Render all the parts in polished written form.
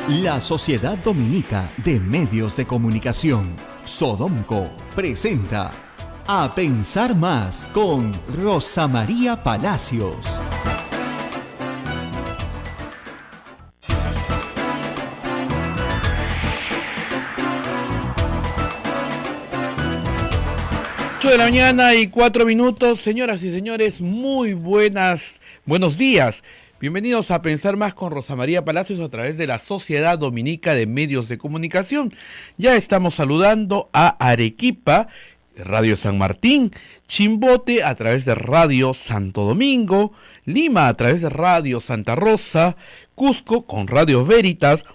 La Sociedad Dominica de Medios de Comunicación, Sodomco, presenta A Pensar Más con Rosa María Palacios. De la mañana y 4 minutos, señoras y señores, muy buenos días. Bienvenidos a Pensar Más con Rosa María Palacios a través de la Sociedad Dominica de Medios de Comunicación. Ya estamos saludando a Arequipa, Radio San Martín, Chimbote a través de Radio Santo Domingo, Lima a través de Radio Santa Rosa, Cusco con Radio Veritas,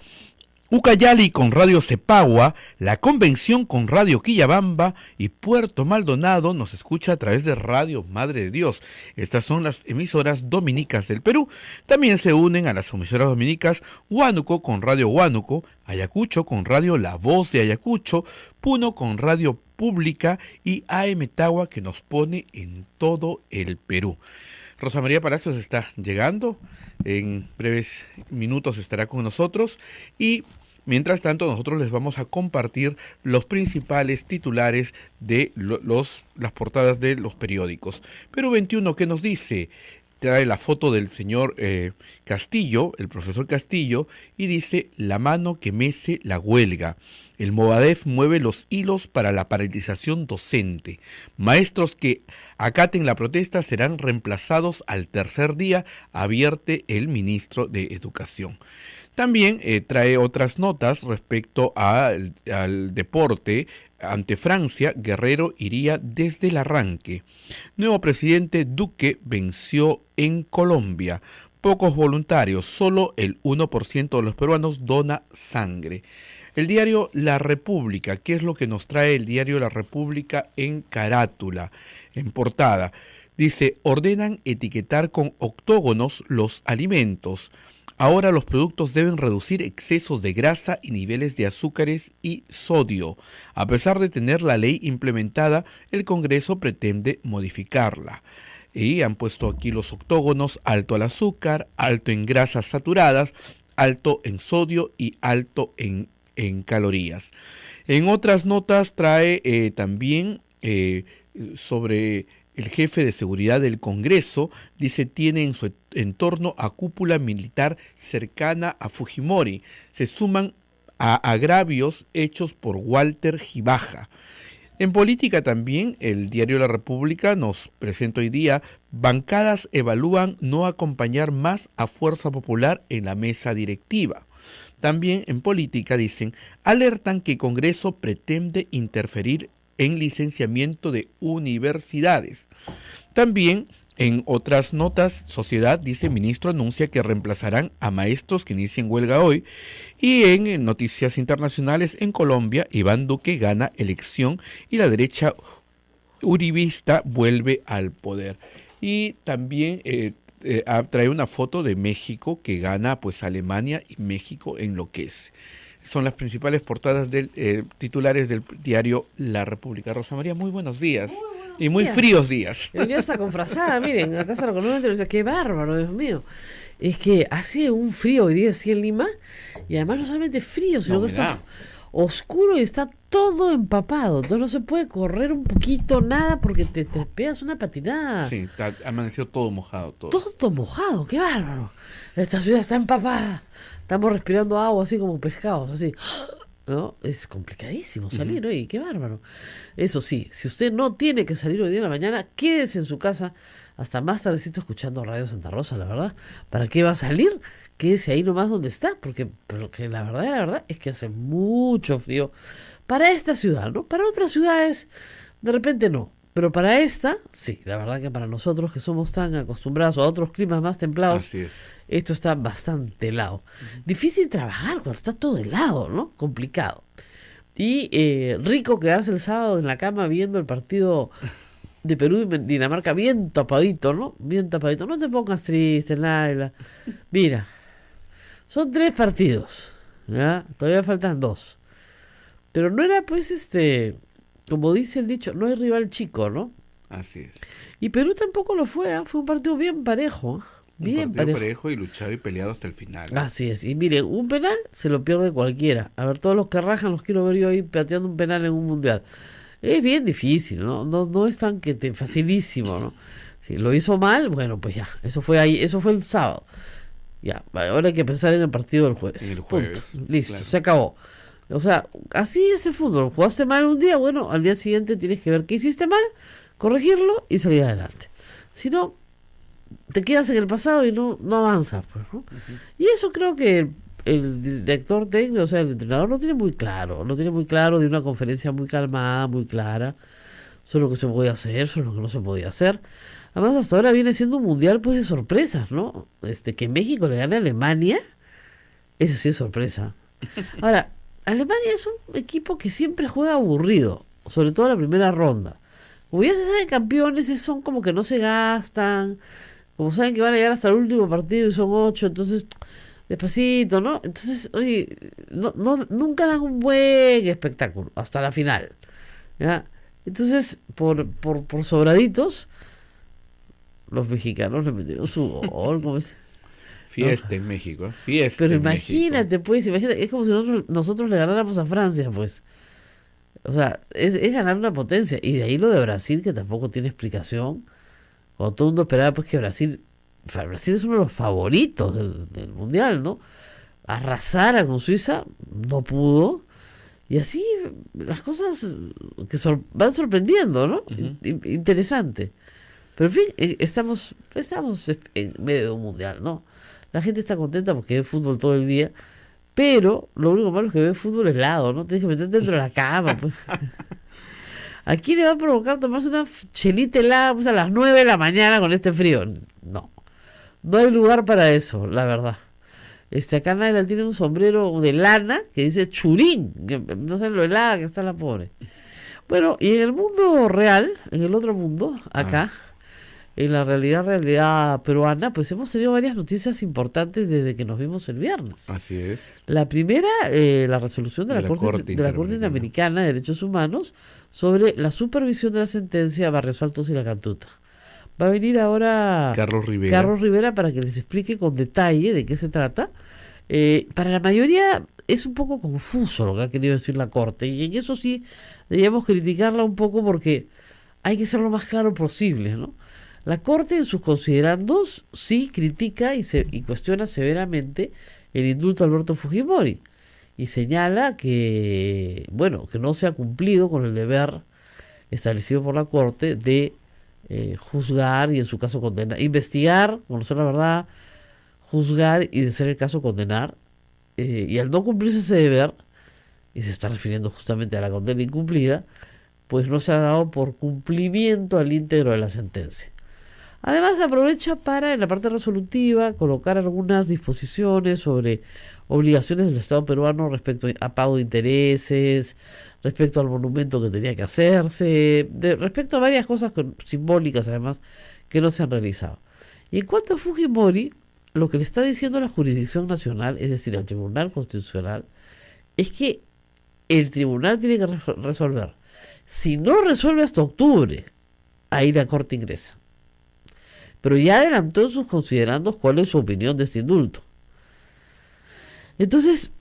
Ucayali con Radio Cepagua, La Convención con Radio Quillabamba y Puerto Maldonado nos escucha a través de Radio Madre de Dios. Estas son las emisoras dominicas del Perú. También se unen a las emisoras dominicas Huánuco con Radio Huánuco, Ayacucho con Radio La Voz de Ayacucho, Puno con Radio Pública y AM Tagua que nos pone en todo el Perú. Rosa María Palacios está llegando, en breves minutos estará con nosotros y mientras tanto, nosotros les vamos a compartir los principales titulares de las portadas de los periódicos. Perú 21, ¿qué nos dice? Trae la foto del señor Castillo, el profesor Castillo, y dice, la mano que mece la huelga. El Movadef mueve los hilos para la paralización docente. Maestros que acaten la protesta serán reemplazados al tercer día, advierte el ministro de Educación. También trae otras notas respecto al deporte. Ante Francia, Guerrero iría desde el arranque. Nuevo presidente Duque venció en Colombia. Pocos voluntarios, solo el 1% de los peruanos dona sangre. El diario La República, ¿qué es lo que nos trae el diario La República en carátula, en portada? Dice, ordenan etiquetar con octógonos los alimentos. Ahora los productos deben reducir excesos de grasa y niveles de azúcares y sodio. A pesar de tener la ley implementada, el Congreso pretende modificarla. Y han puesto aquí los octógonos: alto al azúcar, alto en grasas saturadas, alto en sodio y alto en calorías. En otras notas trae también sobre el jefe de seguridad del Congreso, dice, tiene en su entorno a cúpula militar cercana a Fujimori. Se suman a agravios hechos por Walter Gibaja. En política también, el diario La República nos presenta hoy día, bancadas evalúan no acompañar más a Fuerza Popular en la mesa directiva. También en política dicen, alertan que Congreso pretende interferir en licenciamiento de universidades. También en otras notas, Sociedad dice, ministro anuncia que reemplazarán a maestros que inician huelga hoy. Y en noticias internacionales, en Colombia, Iván Duque gana elección y la derecha uribista vuelve al poder. Y también trae una foto de México que gana pues Alemania y México enloquece. Son las principales portadas titulares del diario La República. Rosa María, muy buenos días. Y muy fríos días. El día está con frazada, miren, acá está lo que qué bárbaro, Dios mío. Es que hace un frío hoy día así en Lima, y además no solamente frío, sino que está oscuro y está todo empapado. Entonces no se puede correr un poquito, nada, porque te pegas una patinada. Sí, amaneció todo mojado. Todo mojado, qué bárbaro. Esta ciudad está empapada. Estamos respirando agua así como pescados, así. ¿No? Es complicadísimo salir, ¿no? Y qué bárbaro. Eso sí, si usted no tiene que salir hoy día en la mañana, quédese en su casa hasta más tardecito escuchando Radio Santa Rosa, la verdad. ¿Para qué va a salir? Quédese ahí nomás donde está, porque la verdad es que hace mucho frío para esta ciudad, ¿no? Para otras ciudades, de repente no. Pero para esta, sí, la verdad que para nosotros que somos tan acostumbrados a otros climas más templados, esto está bastante helado. Difícil trabajar cuando está todo helado, ¿no? Complicado. Y rico quedarse el sábado en la cama viendo el partido de Perú y Dinamarca bien tapadito, ¿no? Bien tapadito. No te pongas triste, Laila. Mira, son 3 partidos, ¿ya? Todavía faltan 2. Pero no era pues como dice el dicho, no hay rival chico, ¿no? Así es. Y Perú tampoco lo fue, fue un partido bien parejo. bien Un partido parejo. parejo y luchado y peleado hasta el final. Así es. Y miren, un penal se lo pierde cualquiera. A ver, todos los que rajan los quiero ver yo ahí pateando un penal en un mundial. Es bien difícil, ¿no? No es tan que te facilísimo, ¿no? Si lo hizo mal, bueno, pues ya. Eso fue ahí, eso fue el sábado. Ya, ahora hay que pensar en el partido del jueves. En el jueves, Punto. Listo, claro. se acabó. O sea, así es el fútbol. Jugaste mal un día, bueno, al día siguiente tienes que ver qué hiciste mal, corregirlo y salir adelante. Si no, te quedas en el pasado y no avanzas, pues, ¿no? Y eso creo que el director técnico, o sea, el entrenador lo tiene muy claro, de una conferencia muy calmada, muy clara, sobre lo que se podía hacer, sobre lo que no se podía hacer. Además, hasta ahora viene siendo un mundial pues de sorpresas, ¿no? Que México le gane a Alemania, eso sí es sorpresa. Ahora, Alemania es un equipo que siempre juega aburrido, sobre todo la primera ronda. Como ya se sabe, campeones son como que no se gastan, como saben que van a llegar hasta el último partido y son 8, entonces despacito, ¿no? Entonces, oye, nunca dan un buen espectáculo hasta la final, ¿ya? Entonces, por sobraditos, los mexicanos le metieron su gol, como es. Fiesta en México, fiesta Pero en imagínate, México. pues, imagínate, es como si nosotros le ganáramos a Francia, pues. O sea, es ganar una potencia. Y de ahí lo de Brasil, que tampoco tiene explicación. Cuando todo el mundo esperaba pues que Brasil es uno de los favoritos del Mundial, ¿no? Arrasara con Suiza, no pudo. Y así las cosas que van sorprendiendo, ¿no? Interesante. Pero en fin, estamos en medio de un Mundial, ¿no? La gente está contenta porque ve fútbol todo el día. Pero lo único malo es que ve fútbol helado, ¿no? Tienes que meterte dentro de la cama, pues. ¿A quién le va a provocar tomarse una chelita helada pues, a las 9 de la mañana con este frío? No. No hay lugar para eso, la verdad. Acá Naila tiene un sombrero de lana que dice churín. Que no sé lo helada que está la pobre. Bueno, y en el mundo real, en el otro mundo, acá, en la realidad peruana, pues hemos tenido varias noticias importantes desde que nos vimos el viernes. Así es. La primera, la resolución de la Corte Interamericana de Derechos Humanos sobre la supervisión de la sentencia a Barrios Altos y La Cantuta. Va a venir ahora Carlos Rivera para que les explique con detalle de qué se trata. Para la mayoría es un poco confuso lo que ha querido decir la Corte, y en eso sí deberíamos criticarla un poco porque hay que ser lo más claro posible, ¿no? La Corte en sus considerandos sí critica y cuestiona severamente el indulto a Alberto Fujimori y señala que, bueno, que no se ha cumplido con el deber establecido por la Corte de juzgar y en su caso condenar, investigar, conocer la verdad, juzgar y de ser el caso condenar, y al no cumplirse ese deber, y se está refiriendo justamente a la condena incumplida, pues no se ha dado por cumplimiento al íntegro de la sentencia. Además aprovecha para en la parte resolutiva colocar algunas disposiciones sobre obligaciones del Estado peruano respecto a pago de intereses, respecto al monumento que tenía que hacerse, respecto a varias cosas simbólicas además que no se han realizado. Y en cuanto a Fujimori, lo que le está diciendo la jurisdicción nacional, es decir, el Tribunal Constitucional, es que el tribunal tiene que resolver. Si no resuelve hasta octubre, ahí la Corte ingresa. Pero ya adelantó en sus considerandos cuál es su opinión de este indulto. Entonces,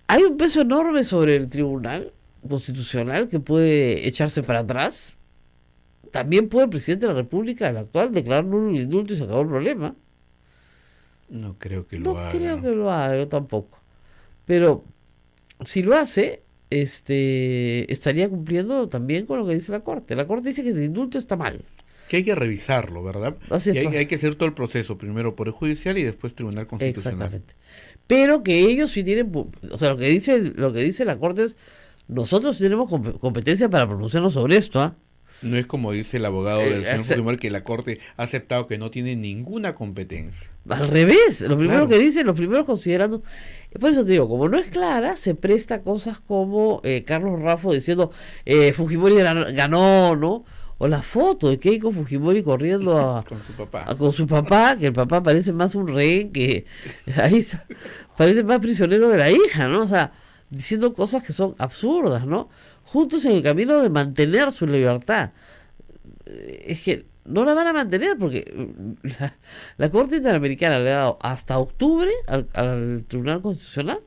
hay un peso enorme sobre el Tribunal Constitucional que puede echarse para atrás. También puede el presidente de la República, el actual, declarar nulo el indulto y se acabó el problema. No creo que lo haga. No creo que lo haga, yo tampoco. Pero si lo hace, estaría cumpliendo también con lo que dice la Corte. La Corte dice que el indulto está mal. Que hay que revisarlo, ¿verdad? Así es, y hay que hacer todo el proceso, primero Poder Judicial y después Tribunal Constitucional. Exactamente. Pero que ellos sí tienen, o sea, lo que dice la Corte es, nosotros sí tenemos competencia para pronunciarnos sobre esto, ¿ah? No es como dice el abogado del señor Fujimori, que la Corte ha aceptado que no tiene ninguna competencia. Al revés, lo primero Claro. que dicen, los primeros considerando, por eso te digo, como no es clara, se presta a cosas como Carlos Raffo diciendo Fujimori ganó, ¿no? O la foto de Keiko Fujimori corriendo Con su papá. con su papá, que el papá parece más un rehén, que ahí parece más prisionero de la hija, ¿no? O sea, diciendo cosas que son absurdas, ¿no? Juntos en el camino de mantener su libertad. Es que no la van a mantener porque la Corte Interamericana le ha dado hasta octubre al Tribunal Constitucional,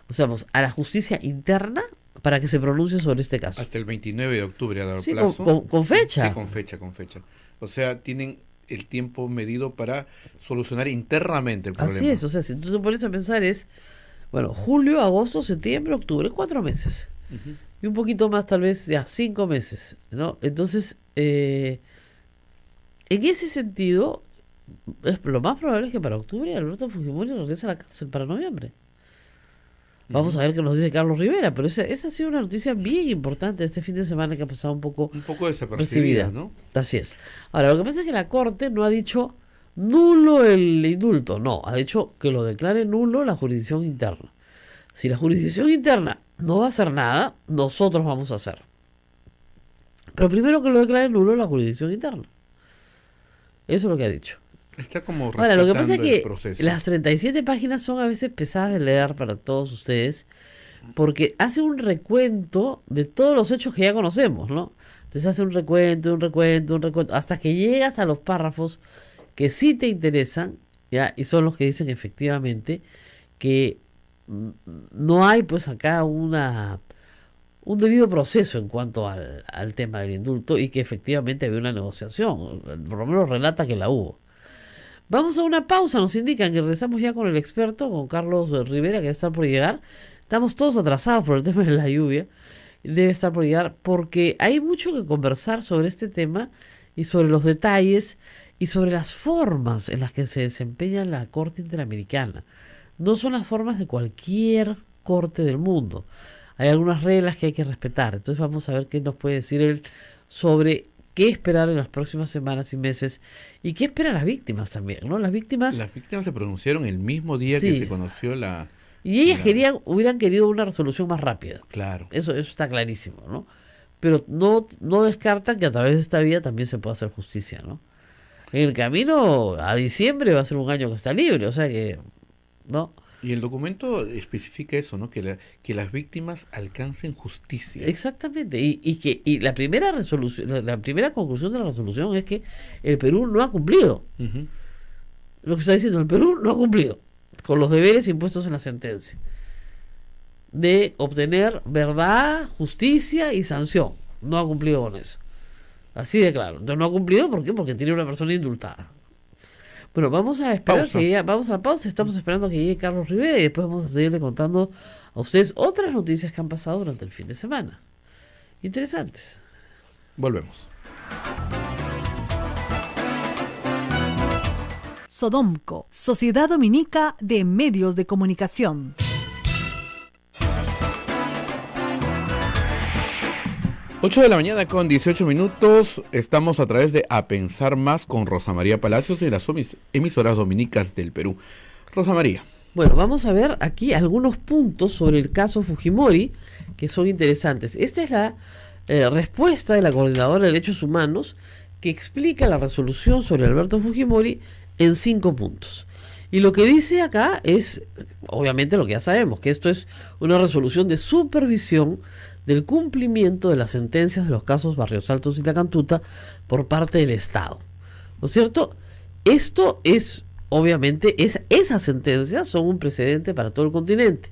o sea, a la justicia interna para que se pronuncie sobre este caso. Hasta el 29 de octubre ha dado Sí, plazo. con fecha. Sí, con fecha. O sea, tienen el tiempo medido para solucionar internamente el problema. Así es, o sea, si tú te pones a pensar bueno, julio, agosto, septiembre, octubre, 4 meses. Ujú. Y un poquito más, tal vez, ya, 5 meses, ¿no? Entonces, en ese sentido, lo más probable es que para octubre Alberto Fujimori regrese a la cárcel para noviembre. Vamos a ver qué nos dice Carlos Rivera, pero esa ha sido una noticia bien importante este fin de semana que ha pasado un poco desapercibida, ¿no? Así es. Ahora, lo que pasa es que la Corte no ha dicho nulo el indulto, no, ha dicho que lo declare nulo la jurisdicción interna. Si la jurisdicción interna no va a hacer nada, nosotros vamos a hacer. Pero primero que lo declare nulo la jurisdicción interna. Eso es lo que ha dicho. Está como Ahora, lo que pasa es respetando el que proceso. las 37 páginas son a veces pesadas de leer para todos ustedes, porque hace un recuento de todos los hechos que ya conocemos, ¿no? Entonces hace un recuento, hasta que llegas a los párrafos que sí te interesan, ¿ya? Y son los que dicen efectivamente que no hay pues acá un debido proceso en cuanto al tema del indulto y que efectivamente había una negociación, por lo menos relata que la hubo. Vamos a una pausa, nos indican que regresamos ya con el experto, con Carlos Rivera, que debe estar por llegar. Estamos todos atrasados por el tema de la lluvia, debe estar por llegar, porque hay mucho que conversar sobre este tema y sobre los detalles y sobre las formas en las que se desempeña la Corte Interamericana. No son las formas de cualquier corte del mundo. Hay algunas reglas que hay que respetar. Entonces vamos a ver qué nos puede decir él sobre qué esperar en las próximas semanas y meses y qué esperan las víctimas también, ¿no? Las víctimas se pronunciaron el mismo día Sí. que se conoció la... y ellas hubieran querido una resolución más rápida. Claro. Eso está clarísimo, ¿no? Pero no descartan que a través de esta vía también se pueda hacer justicia, ¿no? En el camino a diciembre va a ser un año que está libre, o sea que, ¿no? Y el documento especifica eso, ¿no? Que las víctimas alcancen justicia. Exactamente. Y la primera resolución, la primera conclusión de la resolución es que el Perú no ha cumplido. Ujú. Lo que está diciendo, el Perú no ha cumplido con los deberes impuestos en la sentencia de obtener verdad, justicia y sanción. No ha cumplido con eso. Así de claro. Entonces no ha cumplido, ¿por qué? Porque tiene una persona indultada. Bueno, vamos a esperar vamos a la pausa, estamos esperando que llegue Carlos Rivera y después vamos a seguirle contando a ustedes otras noticias que han pasado durante el fin de semana. Interesantes. Volvemos. Sodomco, Sociedad Dominica de Medios de Comunicación. 8 de la mañana con 18 minutos, estamos a través de A Pensar Más con Rosa María Palacios y las emisoras dominicas del Perú. Rosa María. Bueno, vamos a ver aquí algunos puntos sobre el caso Fujimori que son interesantes. Esta es la respuesta de la Coordinadora de Derechos Humanos que explica la resolución sobre Alberto Fujimori en 5 puntos. Y lo que dice acá es, obviamente lo que ya sabemos, que esto es una resolución de supervisión del cumplimiento de las sentencias de los casos Barrios Altos y La Cantuta por parte del Estado. ¿No es cierto? Esto es, obviamente, esas sentencias son un precedente para todo el continente.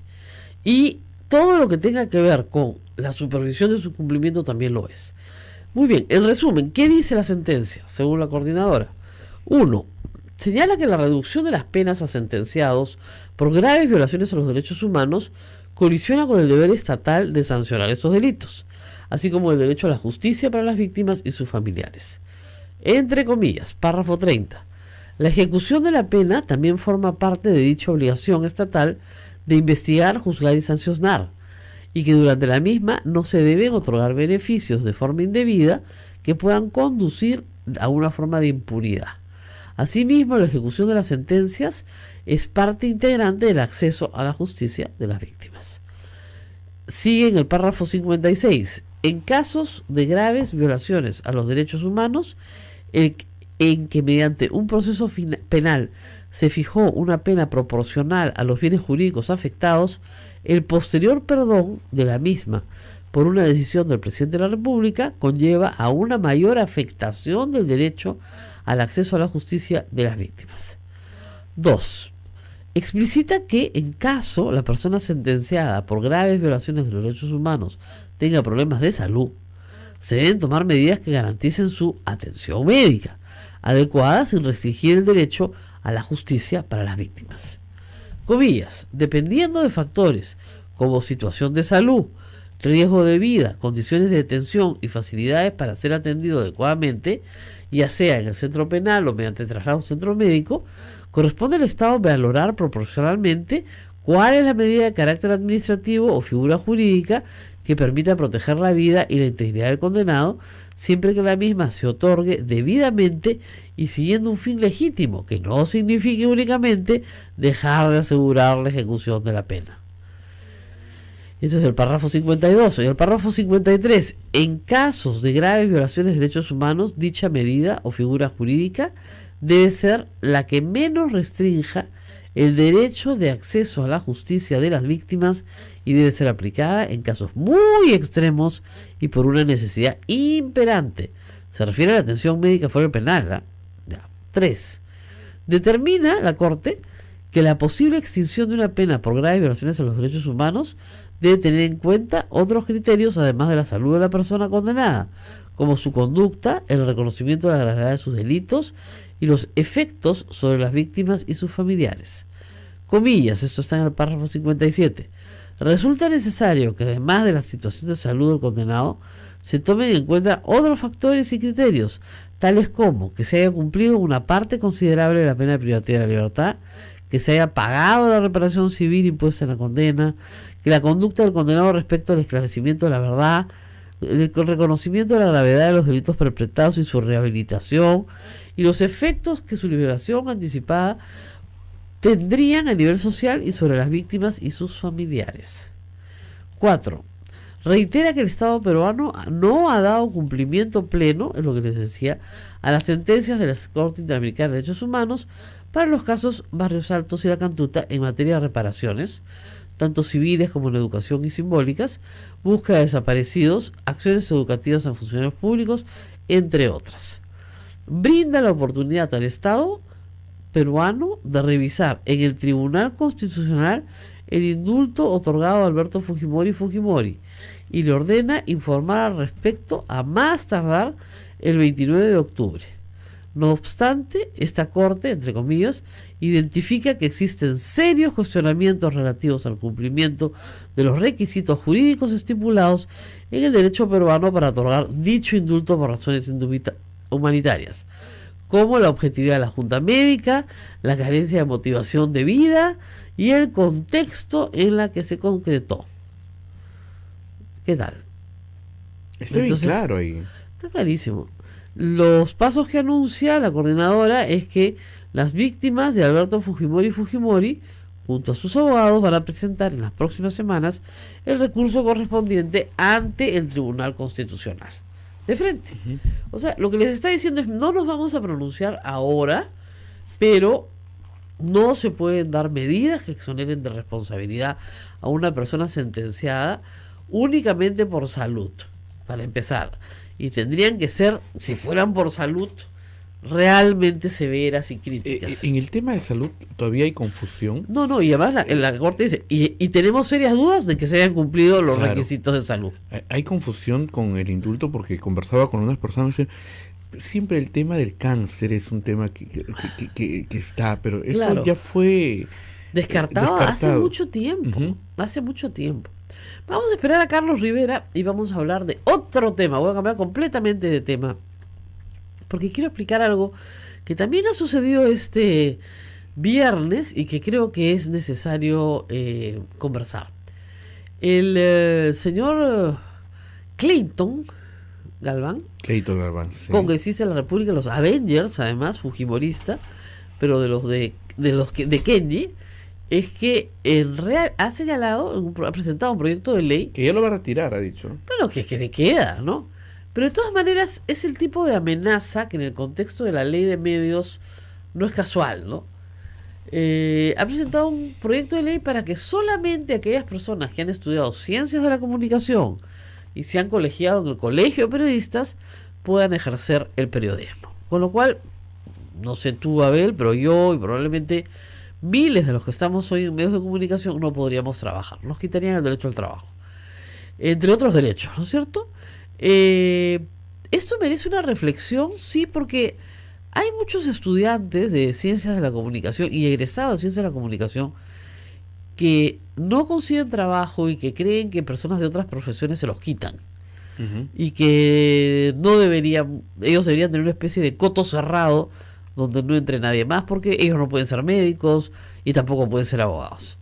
Y todo lo que tenga que ver con la supervisión de su cumplimiento también lo es. Muy bien, en resumen, ¿qué dice la sentencia, según la coordinadora? 1. Señala que la reducción de las penas a sentenciados por graves violaciones a los derechos humanos colisiona con el deber estatal de sancionar estos delitos, así como el derecho a la justicia para las víctimas y sus familiares. Entre comillas, párrafo 30. La ejecución de la pena también forma parte de dicha obligación estatal de investigar, juzgar y sancionar, y que durante la misma no se deben otorgar beneficios de forma indebida que puedan conducir a una forma de impunidad. Asimismo, la ejecución de las sentencias es parte integrante del acceso a la justicia de las víctimas. Sigue en el párrafo 56. En casos de graves violaciones a los derechos humanos, en que mediante un proceso penal se fijó una pena proporcional a los bienes jurídicos afectados, el posterior perdón de la misma por una decisión del presidente de la República conlleva a una mayor afectación del derecho al acceso a la justicia de las víctimas. 2. Explicita que en caso la persona sentenciada por graves violaciones de los derechos humanos tenga problemas de salud, se deben tomar medidas que garanticen su atención médica adecuada sin restringir el derecho a la justicia para las víctimas. Comillas, dependiendo de factores como situación de salud, riesgo de vida, condiciones de detención y facilidades para ser atendido adecuadamente, ya sea en el centro penal o mediante traslado a un centro médico, corresponde al Estado valorar proporcionalmente cuál es la medida de carácter administrativo o figura jurídica que permita proteger la vida y la integridad del condenado, siempre que la misma se otorgue debidamente y siguiendo un fin legítimo, que no signifique únicamente dejar de asegurar la ejecución de la pena. Eso es el párrafo 52. En el párrafo 53, en casos de graves violaciones de derechos humanos, dicha medida o figura jurídica debe ser la que menos restrinja el derecho de acceso a la justicia de las víctimas y debe ser aplicada en casos muy extremos y por una necesidad imperante. Se refiere a la atención médica fuera del penal. 3. Determina la Corte que la posible extinción de una pena por graves violaciones a los derechos humanos debe tener en cuenta otros criterios además de la salud de la persona condenada, como su conducta, el reconocimiento de la gravedad de sus delitos y los efectos sobre las víctimas y sus familiares. Comillas, esto está en el párrafo 57. Resulta necesario que además de la situación de salud del condenado, se tomen en cuenta otros factores y criterios, tales como que se haya cumplido una parte considerable de la pena privativa de la libertad, que se haya pagado la reparación civil impuesta en la condena, que la conducta del condenado respecto al esclarecimiento de la verdad, el reconocimiento de la gravedad de los delitos perpetrados y su rehabilitación, y los efectos que su liberación anticipada tendrían a nivel social y sobre las víctimas y sus familiares. 4. Reitera que el Estado peruano no ha dado cumplimiento pleno, es lo que les decía, a las sentencias de la Corte Interamericana de Derechos Humanos para los casos Barrios Altos y La Cantuta en materia de reparaciones, tanto civiles como en educación y simbólicas, búsqueda de desaparecidos, acciones educativas a funcionarios públicos, entre otras. Brinda la oportunidad al Estado peruano de revisar en el Tribunal Constitucional el indulto otorgado a Alberto Fujimori y le ordena informar al respecto a más tardar el 29 de octubre. No obstante, esta Corte, entre comillas, identifica que existen serios cuestionamientos relativos al cumplimiento de los requisitos jurídicos estipulados en el derecho peruano para otorgar dicho indulto por razones humanitarias, como la objetividad de la junta médica, la carencia de motivación de vida y el contexto en la que se concretó. ¿Qué tal? Está bien claro ahí. Está clarísimo. Los pasos que anuncia la coordinadora es que las víctimas de Alberto Fujimori, junto a sus abogados, van a presentar en las próximas semanas el recurso correspondiente ante el Tribunal Constitucional. De frente. O sea, lo que les está diciendo es, no nos vamos a pronunciar ahora, pero no se pueden dar medidas que exoneren de responsabilidad a una persona sentenciada únicamente por salud, para empezar. Y tendrían que ser, si fueran por salud, realmente severas y críticas. En el tema de salud todavía hay confusión. No, y además la Corte dice, y tenemos serias dudas de que se hayan cumplido los requisitos de salud. Hay confusión con el indulto porque conversaba con unas personas y dicen, siempre el tema del cáncer es un tema que está, pero eso claro, ya fue descartado hace mucho tiempo. Hace mucho tiempo. Vamos a esperar a Carlos Rivera y vamos a hablar de otro tema. Voy a cambiar completamente de tema, porque quiero explicar algo que también ha sucedido este viernes y que creo que es necesario conversar. El señor Clayton Galván, sí, congresista de la República, los Avengers, además, fujimorista, pero de los de Kenji, es que en real ha señalado, ha presentado un proyecto de ley que ya lo va a retirar, ha dicho. Bueno, que le queda, ¿no? Pero de todas maneras es el tipo de amenaza que en el contexto de la ley de medios no es casual, ¿no? Ha presentado un proyecto de ley para que solamente aquellas personas que han estudiado ciencias de la comunicación y se han colegiado en el Colegio de Periodistas puedan ejercer el periodismo. Con lo cual, no sé tú, Abel, pero yo y probablemente miles de los que estamos hoy en medios de comunicación no podríamos trabajar. Nos quitarían el derecho al trabajo, entre otros derechos, ¿no es cierto? Esto merece una reflexión, sí, porque hay muchos estudiantes de ciencias de la comunicación y egresados de ciencias de la comunicación que no consiguen trabajo y que creen que personas de otras profesiones se los quitan. Y que no deberían, ellos deberían tener una especie de coto cerrado donde no entre nadie más, porque ellos no pueden ser médicos y tampoco pueden ser abogados.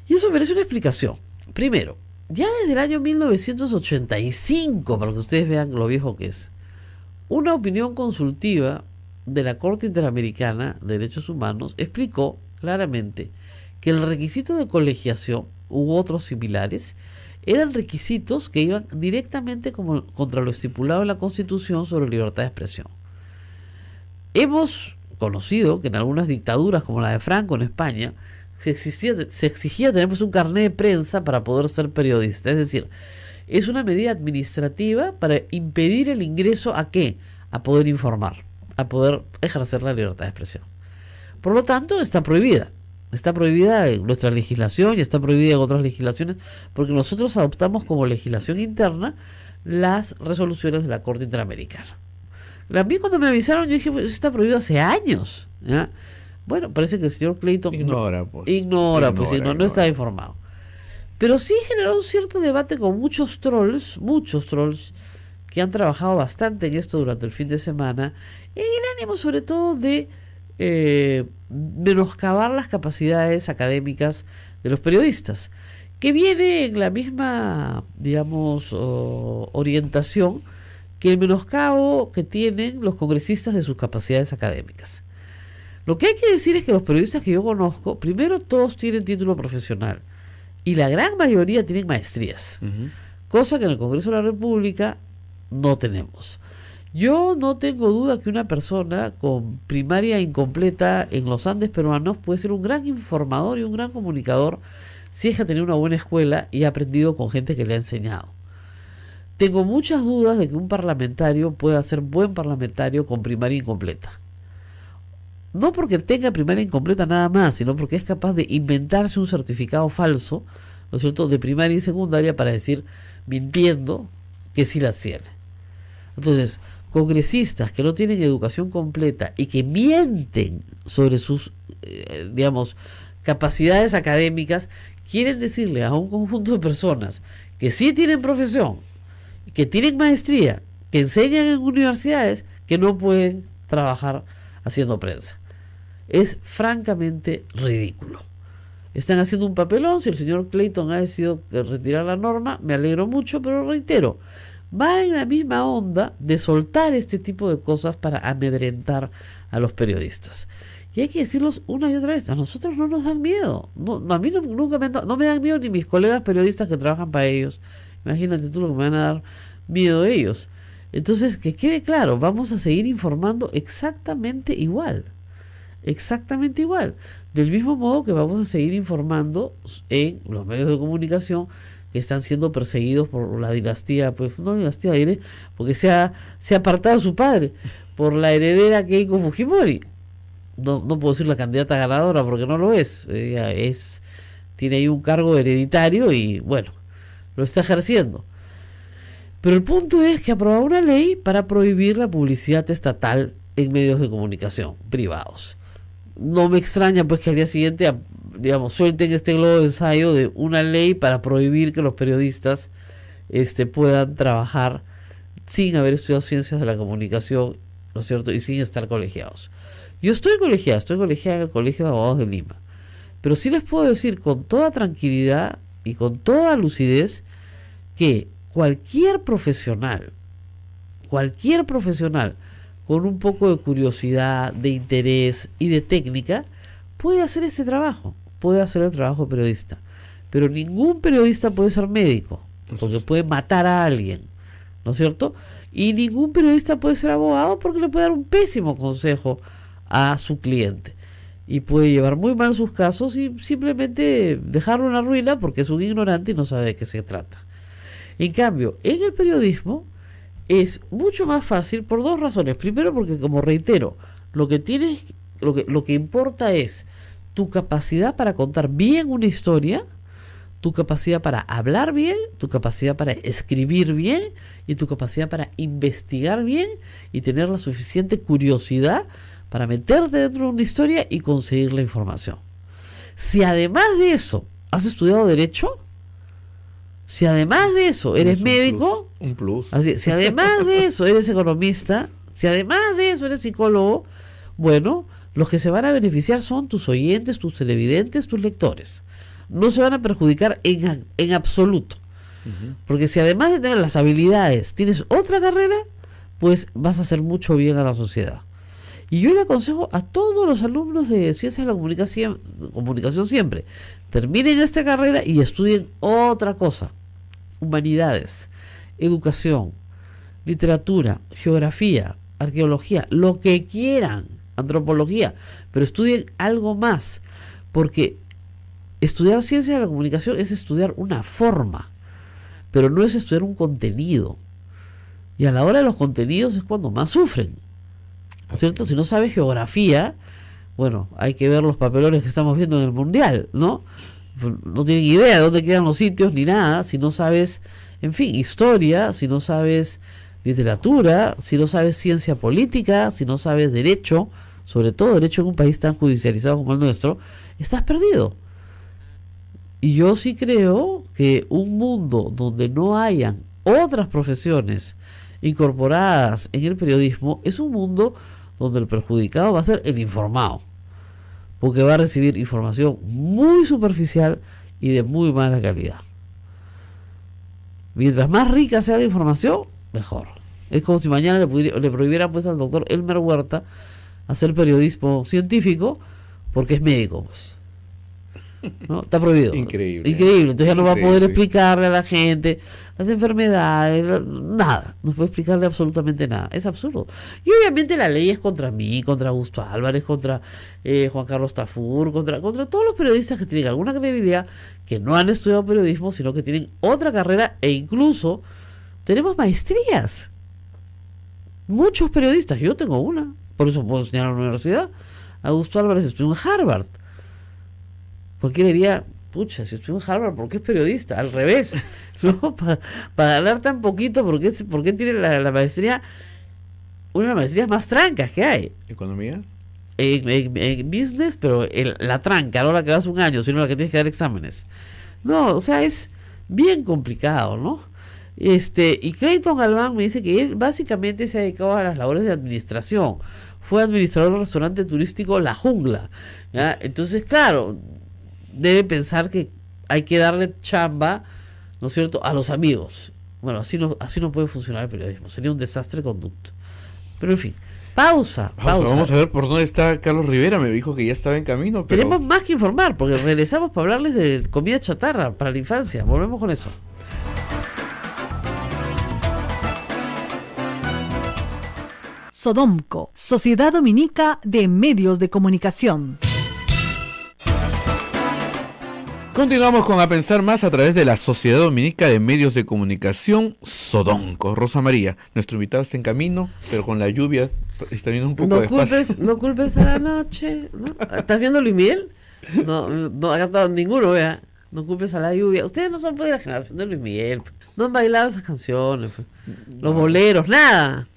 Y eso merece una explicación. Primero, ya desde el año 1985, para que ustedes vean lo viejo que es, una opinión consultiva de la Corte Interamericana de Derechos Humanos explicó claramente que el requisito de colegiación u otros similares eran requisitos que iban directamente contra lo estipulado en la Constitución sobre libertad de expresión. Hemos conocido que en algunas dictaduras, como la de Franco en España, se exigía tener un carnet de prensa para poder ser periodista. Es decir, es una medida administrativa para impedir el ingreso ¿a qué? A poder informar, a poder ejercer la libertad de expresión. Por lo tanto, está prohibida. Está prohibida en nuestra legislación y está prohibida en otras legislaciones, porque nosotros adoptamos como legislación interna las resoluciones de la Corte Interamericana. A mí cuando me avisaron, yo dije, pues eso está prohibido hace años, ¿ya? Bueno, parece que el señor Clayton no está informado. Pero sí generó un cierto debate con muchos trolls que han trabajado bastante en esto durante el fin de semana, en el ánimo sobre todo de menoscabar las capacidades académicas de los periodistas, que viene en la misma, digamos, orientación que el menoscabo que tienen los congresistas de sus capacidades académicas. Lo que hay que decir es que los periodistas que yo conozco, primero todos tienen título profesional y la gran mayoría tienen maestrías, cosa que en el Congreso de la República no tenemos. Yo no tengo duda que una persona con primaria incompleta en los Andes peruanos puede ser un gran informador y un gran comunicador si es que ha tenido una buena escuela y ha aprendido con gente que le ha enseñado. Tengo muchas dudas de que un parlamentario pueda ser buen parlamentario con primaria incompleta. No porque tenga primaria incompleta nada más, sino porque es capaz de inventarse un certificado falso, ¿no es cierto?, de primaria y secundaria para decir, mintiendo, que sí la tiene. Entonces, congresistas que no tienen educación completa y que mienten sobre sus, digamos, capacidades académicas, quieren decirle a un conjunto de personas que sí tienen profesión, que tienen maestría, que enseñan en universidades, que no pueden trabajar haciendo prensa. Es francamente ridículo. Están haciendo un papelón. Si el señor Clayton ha decidido retirar la norma, me alegro mucho, pero reitero, va en la misma onda de soltar este tipo de cosas para amedrentar a los periodistas. Y hay que decirlos una y otra vez, a nosotros no nos dan miedo. No, a mí nunca no me dan miedo ni mis colegas periodistas que trabajan para ellos. Imagínate tú lo que me van a dar miedo de ellos. Entonces, que quede claro, vamos a seguir informando exactamente igual. Exactamente igual. Del mismo modo que vamos a seguir informando en los medios de comunicación que están siendo perseguidos por la dinastía, pues no dinastía, porque se ha apartado a su padre, por la heredera Keiko Fujimori. No puedo decir la candidata ganadora porque no lo es. Ella tiene ahí un cargo hereditario y bueno, lo está ejerciendo. Pero el punto es que aprobó una ley para prohibir la publicidad estatal en medios de comunicación privados. No me extraña pues que al día siguiente, digamos, suelten este globo de ensayo de una ley para prohibir que los periodistas puedan trabajar sin haber estudiado ciencias de la comunicación, ¿no es cierto?, y sin estar colegiados. Yo estoy colegiada en el Colegio de Abogados de Lima, pero sí les puedo decir con toda tranquilidad y con toda lucidez que cualquier profesional con un poco de curiosidad, de interés y de técnica puede hacer este trabajo, puede hacer el trabajo de periodista. Pero ningún periodista puede ser médico, porque puede matar a alguien, ¿no es cierto? Y ningún periodista puede ser abogado porque le puede dar un pésimo consejo a su cliente y puede llevar muy mal sus casos y simplemente dejarlo en la ruina porque es un ignorante y no sabe de qué se trata. En cambio, en el periodismo es mucho más fácil por dos razones. Primero, porque, como reitero, lo que importa es tu capacidad para contar bien una historia, tu capacidad para hablar bien, tu capacidad para escribir bien y tu capacidad para investigar bien y tener la suficiente curiosidad para meterte dentro de una historia y conseguir la información. Si además de eso has estudiado Derecho, si además de eso eres médico, un plus. así, si además de eso eres economista, si además de eso eres psicólogo, bueno, los que se van a beneficiar son tus oyentes, tus televidentes, tus lectores. No se van a perjudicar en absoluto. Porque si además de tener las habilidades tienes otra carrera, pues vas a hacer mucho bien a la sociedad. Y yo le aconsejo a todos los alumnos de Ciencias de la Comunicación siempre, terminen esta carrera y estudien otra cosa. Humanidades, educación, literatura, geografía, arqueología, lo que quieran, antropología, pero estudien algo más, porque estudiar Ciencias de la Comunicación es estudiar una forma, pero no es estudiar un contenido. Y a la hora de los contenidos es cuando más sufren, ¿cierto? Si no sabes geografía, bueno, hay que ver los papelones que estamos viendo en el Mundial, ¿no? No tienen idea de dónde quedan los sitios ni nada, si no sabes, en fin, historia, si no sabes literatura, si no sabes ciencia política, si no sabes derecho, sobre todo derecho en un país tan judicializado como el nuestro, estás perdido. Y yo sí creo que un mundo donde no hayan otras profesiones incorporadas en el periodismo es un mundo donde el perjudicado va a ser el informado, porque va a recibir información muy superficial y de muy mala calidad. Mientras más rica sea la información, mejor. Es como si mañana le prohibieran pues al doctor Elmer Huerta hacer periodismo científico porque es médico, pues. ¿No? Está prohibido. Increíble. Entonces ya no va a poder explicarle a la gente las enfermedades, nada. No puede explicarle absolutamente nada. Es absurdo. Y obviamente la ley es contra mí, contra Augusto Álvarez, contra Juan Carlos Tafur, contra todos los periodistas que tienen alguna credibilidad, que no han estudiado periodismo, sino que tienen otra carrera, e incluso tenemos maestrías. Muchos periodistas, yo tengo una, por eso puedo enseñar a la universidad. Augusto Álvarez estudió en Harvard. ¿Por qué diría, pucha, si estudió en Harvard, ¿por qué es periodista? Al revés, ¿no? Para ganar tan poquito, ¿por qué tiene la maestría, una de las maestrías más trancas que hay? ¿Economía? En business, pero la tranca, no la que vas un año, sino la que tienes que dar exámenes. No, o sea, es bien complicado, ¿no? Y Clayton Galván me dice que él básicamente se ha dedicado a las labores de administración. Fue administrador del restaurante turístico La Jungla, ¿ya? Entonces, claro, debe pensar que hay que darle chamba, ¿no es cierto?, a los amigos. Bueno, así no puede funcionar el periodismo, sería un desastre de conducta. Pero en fin, pausa. Vamos a ver por dónde está Carlos Rivera, me dijo que ya estaba en camino. Pero... Tenemos más que informar, porque regresamos para hablarles de comida chatarra para la infancia. Volvemos con eso. Sodomco, Sociedad Dominica de Medios de Comunicación. Continuamos con A Pensar Más a través de la Sociedad Dominica de Medios de Comunicación, Sodomco. Rosa María, nuestro invitado está en camino, pero con la lluvia está viendo un poco despacio. No culpes a la noche, ¿no? ¿Estás viendo Luis Miguel? No ha cantado ninguno, vea. No culpes a la lluvia. Ustedes no son pues de la generación de Luis Miguel. No han bailado esas canciones. Los boleros, nada.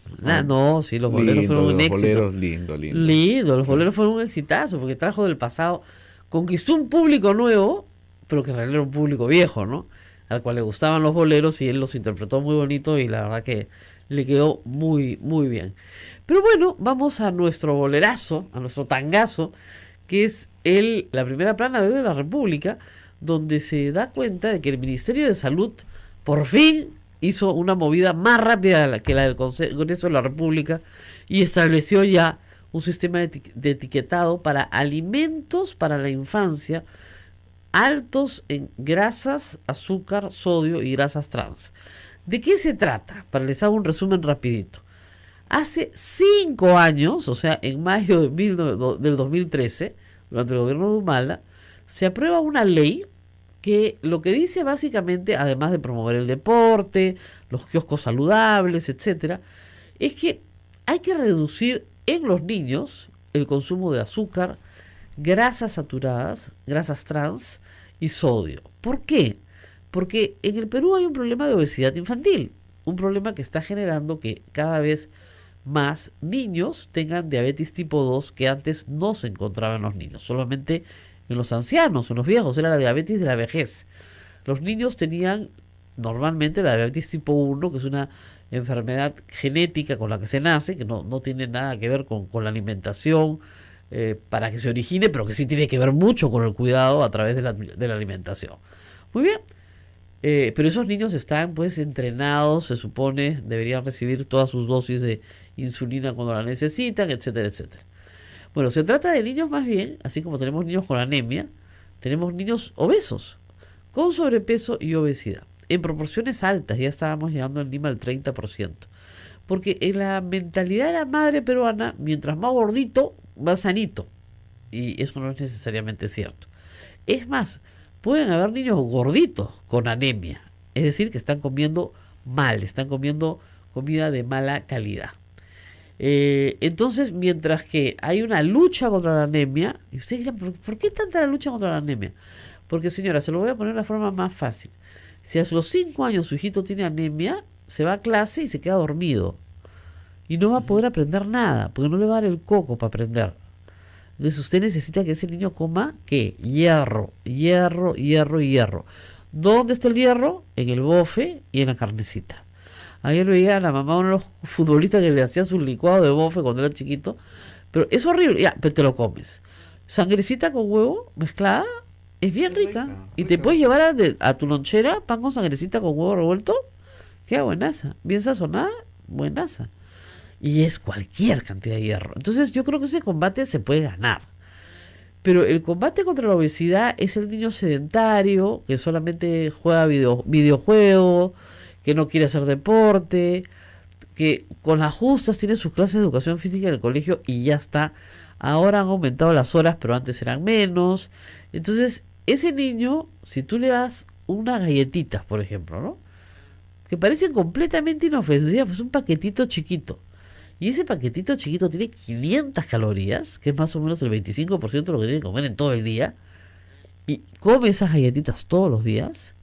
No, sí, los boleros fueron un éxito. Los boleros, lindo. Los boleros fueron un exitazo porque trajo del pasado, conquistó un público nuevo, pero que en realidad era un público viejo, ¿no? Al cual le gustaban los boleros y él los interpretó muy bonito y la verdad que le quedó muy, muy bien. Pero bueno, vamos a nuestro bolerazo, a nuestro tangazo, que es la primera plana de la República, donde se da cuenta de que el Ministerio de Salud por fin hizo una movida más rápida que la del Congreso de la República y estableció ya un sistema de etiquetado para alimentos para la infancia altos en grasas, azúcar, sodio y grasas trans. ¿De qué se trata? Para les hago un resumen rapidito. Hace 5 años, o sea, en mayo del 2013, durante el gobierno de Humala, se aprueba una ley que lo que dice básicamente, además de promover el deporte, los kioscos saludables, etcétera, es que hay que reducir en los niños el consumo de azúcar, grasas saturadas, grasas trans y sodio. ¿Por qué? Porque en el Perú hay un problema de obesidad infantil, un problema que está generando que cada vez más niños tengan diabetes tipo 2 que antes no se encontraba en los niños, solamente en los ancianos, en los viejos, era la diabetes de la vejez. Los niños tenían normalmente la diabetes tipo 1, que es una enfermedad genética con la que se nace, que no tiene nada que ver con la alimentación para que se origine, pero que sí tiene que ver mucho con el cuidado a través de la alimentación. Muy bien. Pero esos niños están pues entrenados, se supone, deberían recibir todas sus dosis de insulina cuando la necesitan, etcétera, etcétera. Bueno, se trata de niños más bien, así como tenemos niños con anemia, tenemos niños obesos, con sobrepeso y obesidad, en proporciones altas, ya estábamos llegando en Lima al 30%. Porque en la mentalidad de la madre peruana, mientras más gordito, más sanito. Y eso no es necesariamente cierto. Es más, pueden haber niños gorditos con anemia, es decir, que están comiendo mal, están comiendo comida de mala calidad. Entonces, mientras que hay una lucha contra la anemia, y ustedes dirán, ¿por qué tanta la lucha contra la anemia? Porque, señora, se lo voy a poner de la forma más fácil. Si a los 5 años su hijito tiene anemia, se va a clase y se queda dormido. Y no va a poder aprender nada, porque no le va a dar el coco para aprender. Entonces usted necesita que ese niño coma, ¿qué? Hierro, hierro, hierro y hierro. ¿Dónde está el hierro? En el bofe y en la carnecita. Ayer veía a la mamá de uno de los futbolistas que le hacía su licuado de bofe cuando era chiquito. Pero es horrible, ya, pero te lo comes. Sangrecita con huevo mezclada es bien rica. Y te puedes llevar a tu lonchera pan con sangrecita con huevo revuelto. Queda buenaza. Bien sazonada, buenaza. Y es cualquier cantidad de hierro. Entonces yo creo que ese combate se puede ganar. Pero el combate contra la obesidad es el niño sedentario, que solamente juega videojuegos, que no quiere hacer deporte, que con las justas tiene sus clases de educación física en el colegio y ya está. Ahora han aumentado las horas, pero antes eran menos. Entonces, ese niño, si tú le das unas galletitas, por ejemplo, ¿no?, que parecen completamente inofensivas, pues un paquetito chiquito. Y ese paquetito chiquito tiene 500 calorías, que es más o menos el 25% de lo que tiene que comer en todo el día, y come esas galletitas todos los días,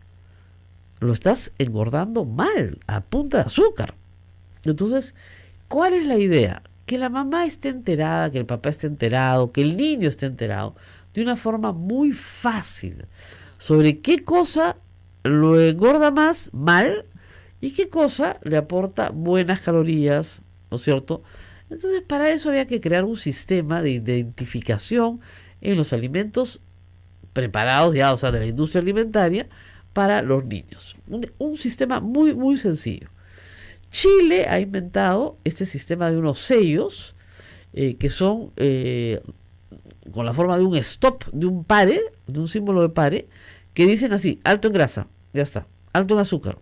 lo estás engordando mal, a punta de azúcar. Entonces, ¿cuál es la idea? Que la mamá esté enterada, que el papá esté enterado, que el niño esté enterado, de una forma muy fácil, sobre qué cosa lo engorda más mal y qué cosa le aporta buenas calorías, ¿no es cierto? Entonces, para eso había que crear un sistema de identificación en los alimentos preparados ya, o sea, de la industria alimentaria para los niños. Un sistema muy, muy sencillo. Chile ha inventado este sistema de unos sellos que son con la forma de un stop, de un pare, de un símbolo de pare, que dicen así: alto en grasa, ya está, alto en azúcar.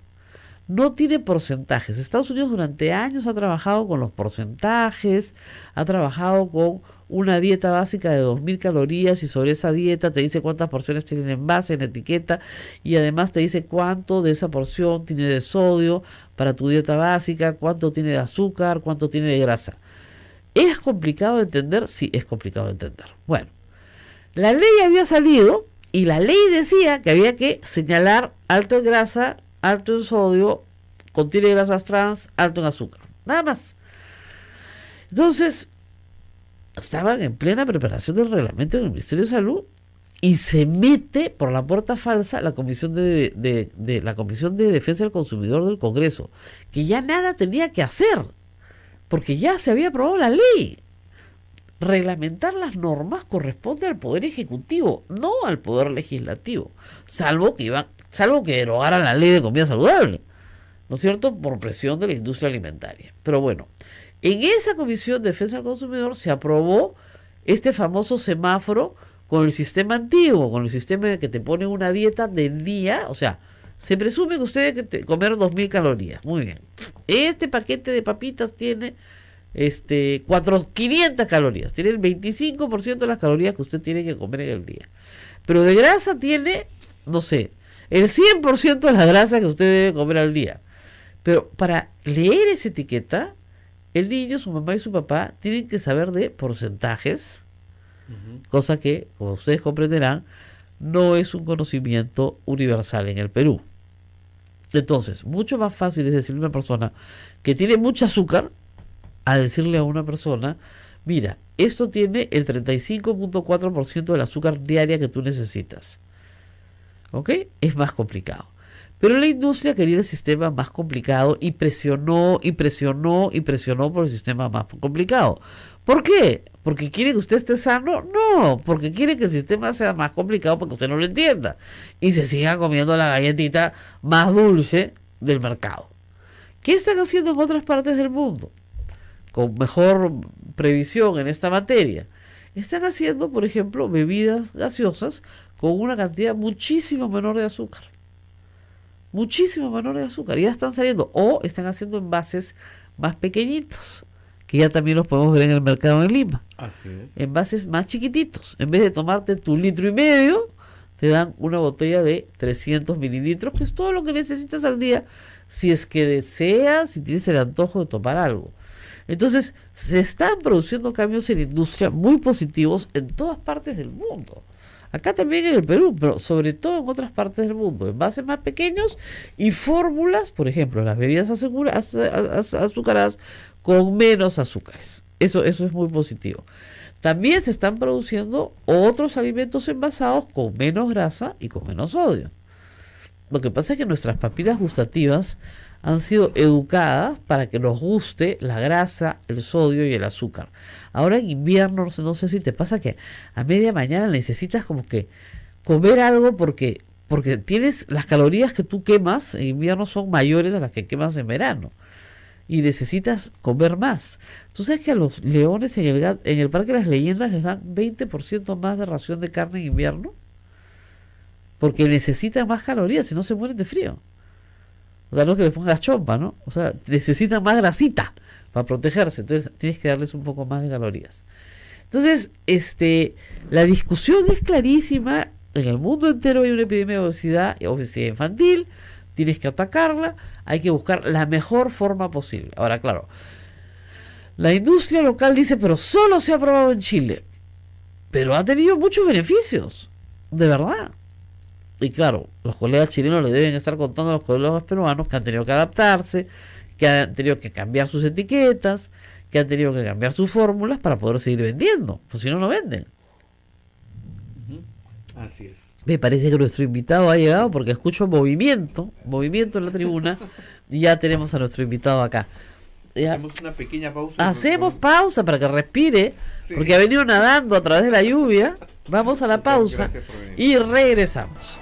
No tiene porcentajes. Estados Unidos durante años ha trabajado con los porcentajes, ha trabajado con una dieta básica de 2000 calorías y sobre esa dieta te dice cuántas porciones tienen envase, en etiqueta, y además te dice cuánto de esa porción tiene de sodio para tu dieta básica, cuánto tiene de azúcar, cuánto tiene de grasa. ¿Es complicado de entender? Sí, es complicado de entender. Bueno, la ley había salido y la ley decía que había que señalar alto en grasa, alto en sodio, contiene grasas trans, alto en azúcar. Nada más. Entonces, estaban en plena preparación del reglamento del Ministerio de Salud y se mete por la puerta falsa la Comisión de la Comisión de Defensa del Consumidor del Congreso, que ya nada tenía que hacer, porque ya se había aprobado la ley. Reglamentar las normas corresponde al Poder Ejecutivo, no al Poder Legislativo, salvo que derogaran la ley de comida saludable, ¿no es cierto?, por presión de la industria alimentaria. Pero bueno, en esa Comisión de Defensa del Consumidor se aprobó este famoso semáforo con el sistema antiguo, con el sistema de que te ponen una dieta del día. O sea, se presume que ustedes comer 2000 calorías. Muy bien. Este paquete de papitas tiene 500 calorías. Tiene el 25% de las calorías que usted tiene que comer en el día. Pero de grasa tiene no sé, el 100% de la grasa que usted debe comer al día. Pero para leer esa etiqueta, el niño, su mamá y su papá tienen que saber de porcentajes, cosa que, como ustedes comprenderán, no es un conocimiento universal en el Perú. Entonces, mucho más fácil es decirle a una persona que tiene mucho azúcar a decirle a una persona, mira, esto tiene el 35.4% del azúcar diaria que tú necesitas. ¿Ok? Es más complicado. Pero la industria quería el sistema más complicado y presionó por el sistema más complicado. ¿Por qué? ¿Porque quiere que usted esté sano? No, porque quiere que el sistema sea más complicado para que usted no lo entienda. Y se siga comiendo la galletita más dulce del mercado. ¿Qué están haciendo en otras partes del mundo? Con mejor previsión en esta materia. Están haciendo, por ejemplo, bebidas gaseosas con una cantidad muchísimo menor de azúcar. Muchísimo menor de azúcar. Ya están saliendo. O están haciendo envases más pequeñitos, que ya también los podemos ver en el mercado en Lima. Así es. Envases más chiquititos. En vez de tomarte tu 1,5 litros, te dan una botella de 300 mililitros, que es todo lo que necesitas al día, si es que deseas, si tienes el antojo de tomar algo. Entonces, se están produciendo cambios en la industria muy positivos en todas partes del mundo. Acá también en el Perú, pero sobre todo en otras partes del mundo, envases más pequeños y fórmulas, por ejemplo, las bebidas azucaradas con menos azúcares. Eso es muy positivo. También se están produciendo otros alimentos envasados con menos grasa y con menos sodio. Lo que pasa es que nuestras papilas gustativas han sido educadas para que nos guste la grasa, el sodio y el azúcar. Ahora en invierno, no sé si te pasa que a media mañana necesitas como que comer algo porque tienes las calorías que tú quemas en invierno son mayores a las que quemas en verano. Y necesitas comer más. ¿Tú sabes que a los leones en el Parque de las Leyendas les dan 20% más de ración de carne en invierno? Porque necesitan más calorías, si no se mueren de frío. O sea, no es que les pongas chompa, ¿no? O sea, necesitan más grasita para protegerse. Entonces tienes que darles un poco más de calorías. Entonces, la discusión es clarísima. En el mundo entero hay una epidemia de obesidad infantil. Tienes que atacarla. Hay que buscar la mejor forma posible. Ahora, claro, la industria local dice, pero solo se ha probado en Chile. Pero ha tenido muchos beneficios. De verdad. Y claro, los colegas chilenos le deben estar contando a los colegas peruanos que han tenido que adaptarse, que han tenido que cambiar sus etiquetas, que han tenido que cambiar sus fórmulas para poder seguir vendiendo, pues si no, no venden. Así es. Me parece que nuestro invitado ha llegado porque escucho movimiento en la tribuna y ya tenemos a nuestro invitado acá. Ya. Hacemos una pequeña pausa. Hacemos pausa para que respire, sí, porque ha venido nadando a través de la lluvia. Vamos a la pausa y regresamos.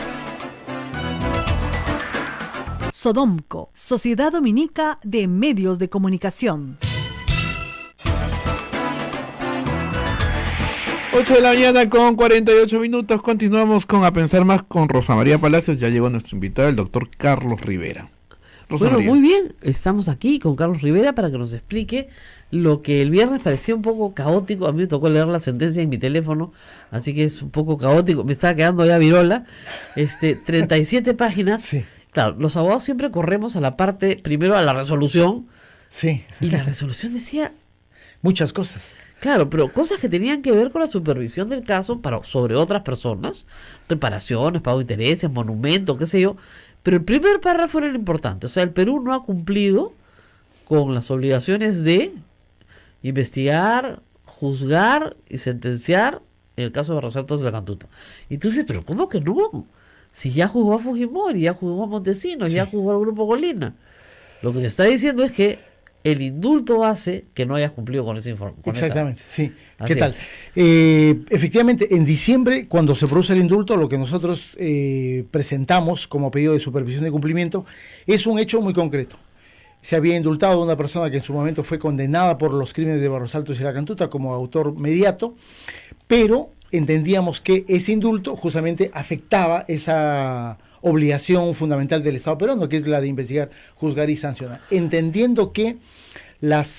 Sodomco, Sociedad Dominica de Medios de Comunicación. 8 de la mañana con 48 minutos. Continuamos con A Pensar Más con Rosa María Palacios. Ya llegó nuestro invitado, el doctor Carlos Rivera. Rosa Bueno, María. muy bien. Estamos aquí con Carlos Rivera para que nos explique lo que el viernes parecía un poco caótico. A mí me tocó leer la sentencia en mi teléfono, así que es un poco caótico. Me estaba quedando ya virola. 37 páginas. Sí. Claro, los abogados siempre corremos a la parte, primero a la resolución. Sí. Y la resolución decía... Muchas cosas. Claro, pero cosas que tenían que ver con la supervisión del caso sobre otras personas, reparaciones, pago de intereses, monumentos, qué sé yo. Pero el primer párrafo era lo importante. O sea, el Perú no ha cumplido con las obligaciones de investigar, juzgar y sentenciar en el caso de Barros Altos de la Cantuta. Y tú dices, pero ¿cómo que no? Si ya juzgó a Fujimori, ya juzgó a Montesinos, Sí. ya juzgó al Grupo Colina. Lo que te está diciendo es que el indulto hace que no hayas cumplido con ese informe. Exactamente, sí. Así ¿Qué tal? es. Efectivamente, en diciembre, cuando se produce el indulto, lo que nosotros presentamos como pedido de supervisión de cumplimiento es un hecho muy concreto. Se había indultado a una persona que en su momento fue condenada por los crímenes de Barros Altos y la Cantuta como autor mediato, pero entendíamos que ese indulto justamente afectaba esa obligación fundamental del Estado peruano, que es la de investigar, juzgar y sancionar. Entendiendo que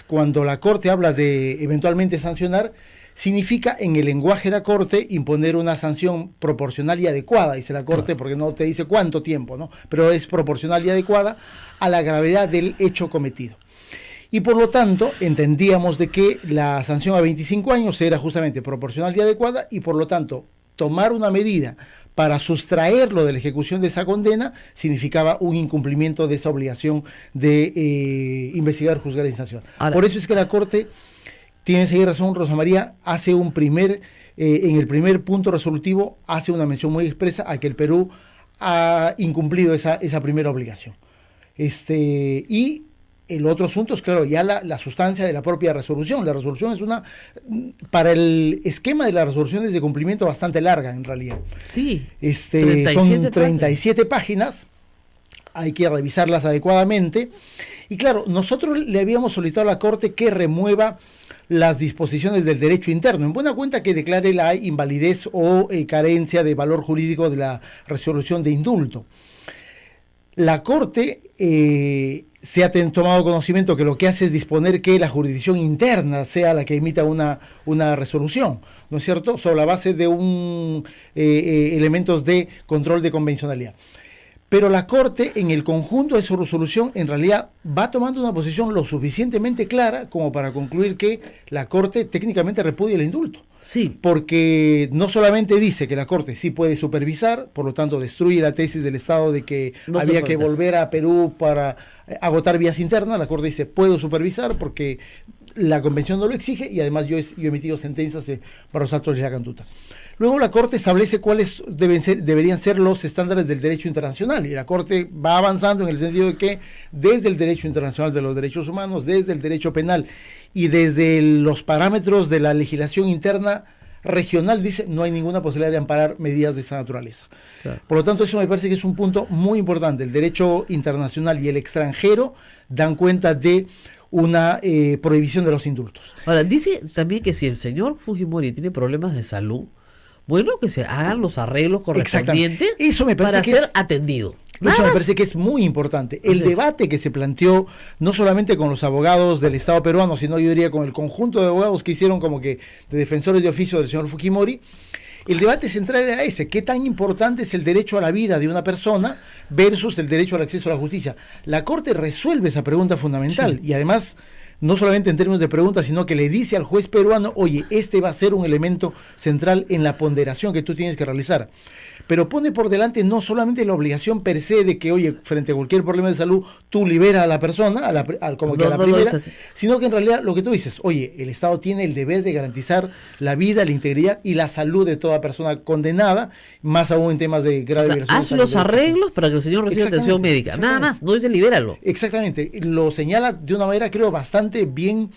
cuando la Corte habla de eventualmente sancionar, significa en el lenguaje de la Corte imponer una sanción proporcional y adecuada, dice la Corte, porque no te dice cuánto tiempo, ¿no? Pero es proporcional y adecuada a la gravedad del hecho cometido. Y por lo tanto, entendíamos de que la sanción a 25 años era justamente proporcional y adecuada, y por lo tanto, tomar una medida para sustraerlo de la ejecución de esa condena significaba un incumplimiento de esa obligación de investigar, juzgar y sancionar. Por eso es que la Corte, tienes ahí razón, Rosa María, hace un en el primer punto resolutivo, hace una mención muy expresa a que el Perú ha incumplido esa primera obligación. Y el otro asunto es, claro, ya la sustancia de la propia resolución. La resolución es para el esquema de las resoluciones de cumplimiento bastante larga, en realidad. Sí. Son 37 páginas, hay que revisarlas adecuadamente. Y claro, nosotros le habíamos solicitado a la Corte que remueva las disposiciones del derecho interno, en buena cuenta que declare la invalidez o carencia de valor jurídico de la resolución de indulto. La Corte se ha tomado conocimiento que lo que hace es disponer que la jurisdicción interna sea la que emita una resolución, ¿no es cierto?, sobre la base de elementos de control de convencionalidad. Pero la Corte, en el conjunto de su resolución, en realidad va tomando una posición lo suficientemente clara como para concluir que la Corte técnicamente repudia el indulto. Sí. Porque no solamente dice que la Corte sí puede supervisar, por lo tanto destruye la tesis del Estado de que no había que volver a Perú para agotar vías internas. La Corte dice, puedo supervisar porque la Convención no lo exige, y además yo he emitido sentencias para los actos de la conducta. Luego la Corte establece cuáles deberían ser los estándares del derecho internacional, y la Corte va avanzando en el sentido de que desde el derecho internacional de los derechos humanos, desde el derecho penal y desde los parámetros de la legislación interna regional, dice, no hay ninguna posibilidad de amparar medidas de esa naturaleza. Claro. Por lo tanto, eso me parece que es un punto muy importante. El derecho internacional y el extranjero dan cuenta de una prohibición de los indultos. Ahora, dice también que si el señor Fujimori tiene problemas de salud, bueno, que se hagan los arreglos correspondientes para ser atendido. Eso me parece que es muy importante. El debate que se planteó, no solamente con los abogados del Estado peruano, sino yo diría con el conjunto de abogados que hicieron como que de defensores de oficio del señor Fujimori, el debate central era ese: ¿qué tan importante es el derecho a la vida de una persona versus el derecho al acceso a la justicia? La Corte resuelve esa pregunta fundamental, y además, no solamente en términos de pregunta, sino que le dice al juez peruano, oye, este va a ser un elemento central en la ponderación que tú tienes que realizar. Pero pone por delante no solamente la obligación per se de que, oye, frente a cualquier problema de salud, tú liberas a la persona, como que a la primera, sino que en realidad lo que tú dices, oye, el Estado tiene el deber de garantizar la vida, la integridad y la salud de toda persona condenada, más aún en temas de grave violación. Haz los arreglos para que el señor reciba atención médica, nada más, no dice libéralo. Exactamente, lo señala de una manera, creo, bastante bien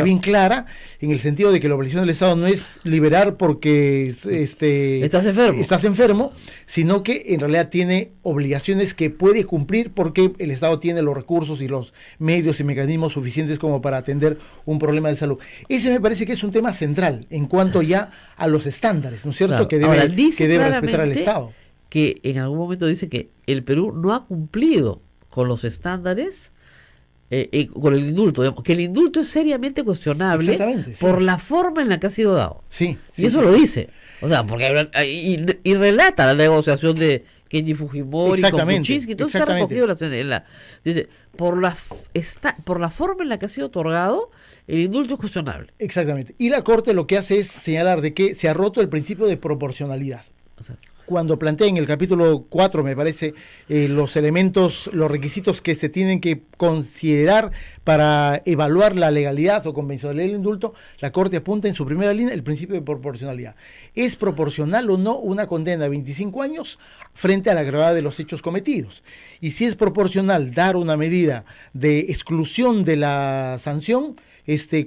bien clara, en el sentido de que la obligación del Estado no es liberar porque estás enfermo, sino que en realidad tiene obligaciones que puede cumplir porque el Estado tiene los recursos y los medios y mecanismos suficientes como para atender un problema de salud. Ese me parece que es un tema central en cuanto ya a los estándares, ¿no es cierto?, claro. que debe respetar el Estado. Que en algún momento dice que el Perú no ha cumplido con los estándares con el indulto, digamos, que el indulto es seriamente cuestionable por la forma en la que ha sido dado. Sí, y eso lo dice. O sea, porque y relata la negociación de Kenji Fujimori con Kuczynski, entonces está recogido dice, por la forma en la que ha sido otorgado, el indulto es cuestionable. Exactamente. Y la Corte lo que hace es señalar de que se ha roto el principio de proporcionalidad. Cuando plantea en el capítulo 4, me parece, los elementos, los requisitos que se tienen que considerar para evaluar la legalidad o convencionalidad del indulto, la Corte apunta en su primera línea el principio de proporcionalidad. ¿Es proporcional o no una condena de 25 años frente a la gravedad de los hechos cometidos? Y si es proporcional dar una medida de exclusión de la sanción,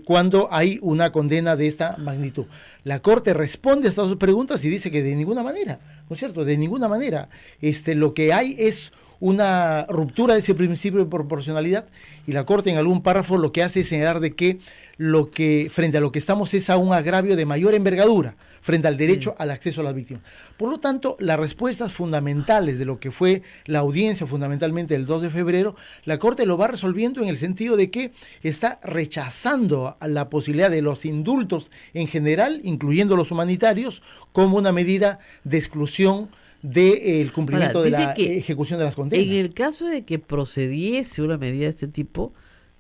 cuando hay una condena de esta magnitud. La Corte responde a estas dos preguntas y dice que de ninguna manera, ¿no es cierto? De ninguna manera. Lo que hay es una ruptura de ese principio de proporcionalidad, y la Corte en algún párrafo lo que hace es señalar de que frente a lo que estamos es a un agravio de mayor envergadura, frente al derecho al acceso a las víctimas. Por lo tanto, las respuestas fundamentales de lo que fue la audiencia, fundamentalmente el 2 de febrero, la Corte lo va resolviendo en el sentido de que está rechazando a la posibilidad de los indultos en general, incluyendo los humanitarios, como una medida de exclusión del cumplimiento de la ejecución de las condenas. En el caso de que procediese una medida de este tipo,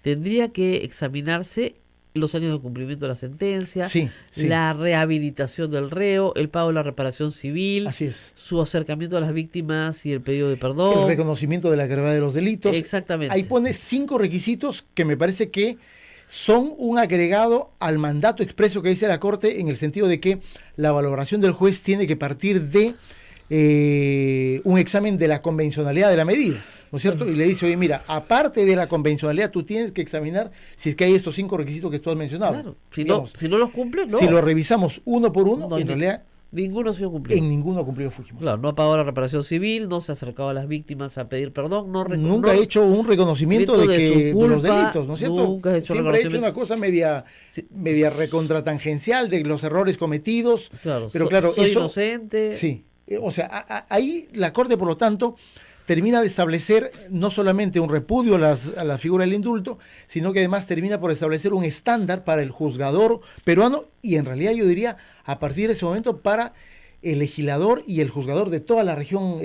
tendría que examinarse los años de cumplimiento de la sentencia, sí. la rehabilitación del reo, el pago de la reparación civil, Así es. su acercamiento a las víctimas y el pedido de perdón. El reconocimiento de la gravedad de los delitos. Exactamente. Ahí pone 5 requisitos que me parece que son un agregado al mandato expreso que dice la Corte, en el sentido de que la valoración del juez tiene que partir de un examen de la convencionalidad de la medida, ¿no es cierto? Y le dice, oye, mira, aparte de la convencionalidad, tú tienes que examinar si es que hay estos 5 requisitos que tú has mencionado. Claro. Digamos, Si no los cumple, no. si lo revisamos uno por uno, No, en realidad ninguno ha sido cumplido. en ninguno ha cumplido Fujimori. Claro, no ha pagado la reparación civil, no se ha acercado a las víctimas a pedir perdón, Nunca ha hecho un reconocimiento de su culpa, los delitos, ¿no es cierto? nunca ha hecho Siempre ha hecho reconocimiento. una cosa media recontratangencial de los errores cometidos. Claro, pero claro, soy eso inocente. sí. O sea, ahí la Corte, por lo tanto, termina de establecer no solamente un repudio a la figura del indulto, sino que además termina por establecer un estándar para el juzgador peruano y en realidad yo diría a partir de ese momento para el legislador y el juzgador de toda la región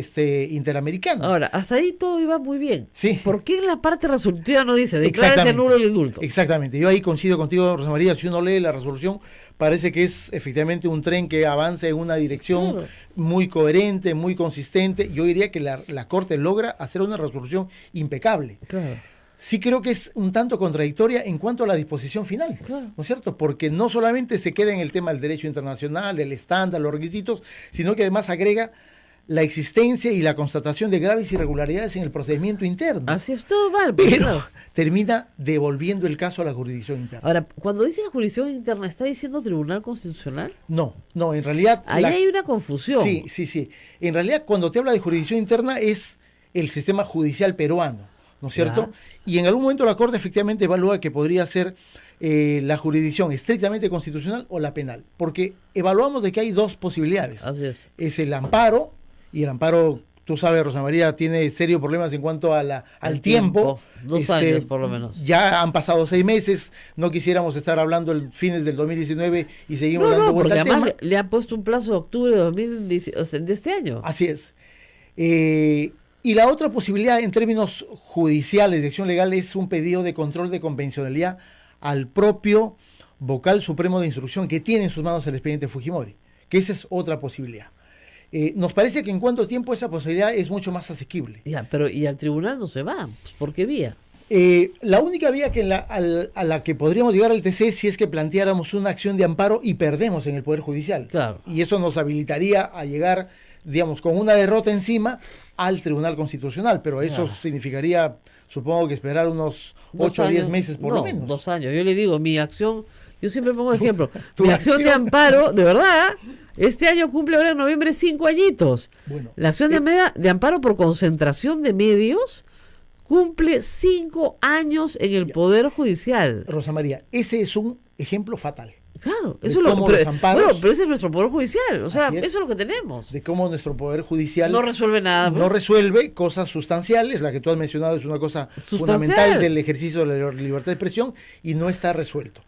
interamericana. Ahora, hasta ahí todo iba muy bien. Sí. ¿Por qué en la parte resolutiva no dice declárese nulo el indulto? Exactamente. Yo ahí coincido contigo, Rosa María. Si uno lee la resolución, parece que es efectivamente un tren que avanza en una dirección Claro. muy coherente, muy consistente. Yo diría que la Corte logra hacer una resolución impecable. Claro. Sí creo que es un tanto contradictoria en cuanto a la disposición final, Claro. ¿no es cierto? Porque no solamente se queda en el tema del derecho internacional, el estándar, los requisitos, sino que además agrega la existencia y la constatación de graves irregularidades en el procedimiento interno. Así es, todo mal. pues, Pero claro. termina devolviendo el caso a la jurisdicción interna. Ahora, cuando dice la jurisdicción interna, ¿está diciendo Tribunal Constitucional? No, en realidad... Ahí hay una confusión. Sí. En realidad, cuando te habla de jurisdicción interna es el sistema judicial peruano, ¿no es cierto? Ya. Y en algún momento la Corte efectivamente evalúa que podría ser la jurisdicción estrictamente constitucional o la penal, porque evaluamos de que hay 2 posibilidades. Así es. Es el amparo, y el amparo, tú sabes, Rosa María, tiene serios problemas en cuanto a al tiempo. 2 años por lo menos. Ya han pasado 6 meses, no quisiéramos estar hablando el fines del 2019 y seguimos dando No, porque vuelta al tema. además le han puesto un plazo de octubre de 2010, o sea, de este año. Así es. Y la otra posibilidad en términos judiciales de acción legal es un pedido de control de convencionalidad al propio vocal supremo de instrucción que tiene en sus manos el expediente Fujimori, que esa es otra posibilidad. Nos parece que en cuánto tiempo esa posibilidad es mucho más asequible. Ya, pero y al tribunal no se va. ¿Por qué vía? La única vía que a la que podríamos llegar al TC si es que planteáramos una acción de amparo y perdemos en el Poder Judicial. Claro. Y eso nos habilitaría a llegar, digamos, con una derrota encima al Tribunal Constitucional, pero eso significaría, supongo que esperar unos 8 o 10 meses por lo menos. 2 años. Yo le digo, mi acción, yo siempre pongo ejemplo, Tu mi acción de acción. amparo, de verdad, este año cumple ahora en noviembre 5 añitos. Bueno, La acción de amparo por concentración de medios cumple 5 años en el Poder Judicial. Rosa María, ese es un ejemplo fatal Claro, de eso es lo cómo pero, los amparos- bueno, pero ese es nuestro Poder Judicial. O sea, Así es. eso es lo que tenemos. de cómo nuestro Poder Judicial No resuelve nada. no resuelve cosas sustanciales. La que tú has mencionado es una cosa Sustancial. fundamental del ejercicio de la libertad de expresión y no está resuelto.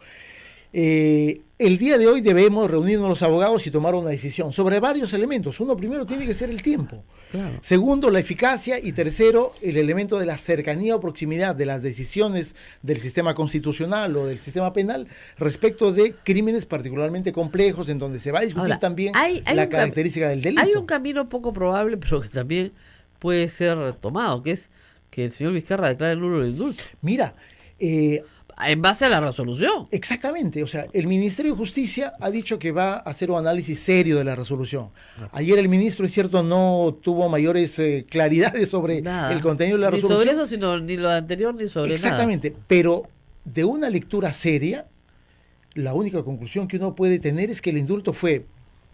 El día de hoy debemos reunirnos los abogados y tomar una decisión sobre varios elementos. Uno, primero, tiene que ser el tiempo. Claro. Segundo, la eficacia. Y tercero, el elemento de la cercanía o proximidad de las decisiones del sistema constitucional o del sistema penal respecto de crímenes particularmente complejos en donde se va a discutir Ahora, también hay la un característica del delito. Hay un camino poco probable, pero que también puede ser tomado, que es que el señor Vizcarra declare nulo el indulto. Mira, En base a la resolución. exactamente, o sea, el Ministerio de Justicia ha dicho que va a hacer un análisis serio de la resolución. Ayer el ministro, es cierto, no tuvo mayores claridades sobre Nada. el contenido de la Ni resolución. sobre eso, sino ni lo anterior, ni sobre Exactamente, pero de una lectura seria, la única conclusión que uno puede tener es que el indulto fue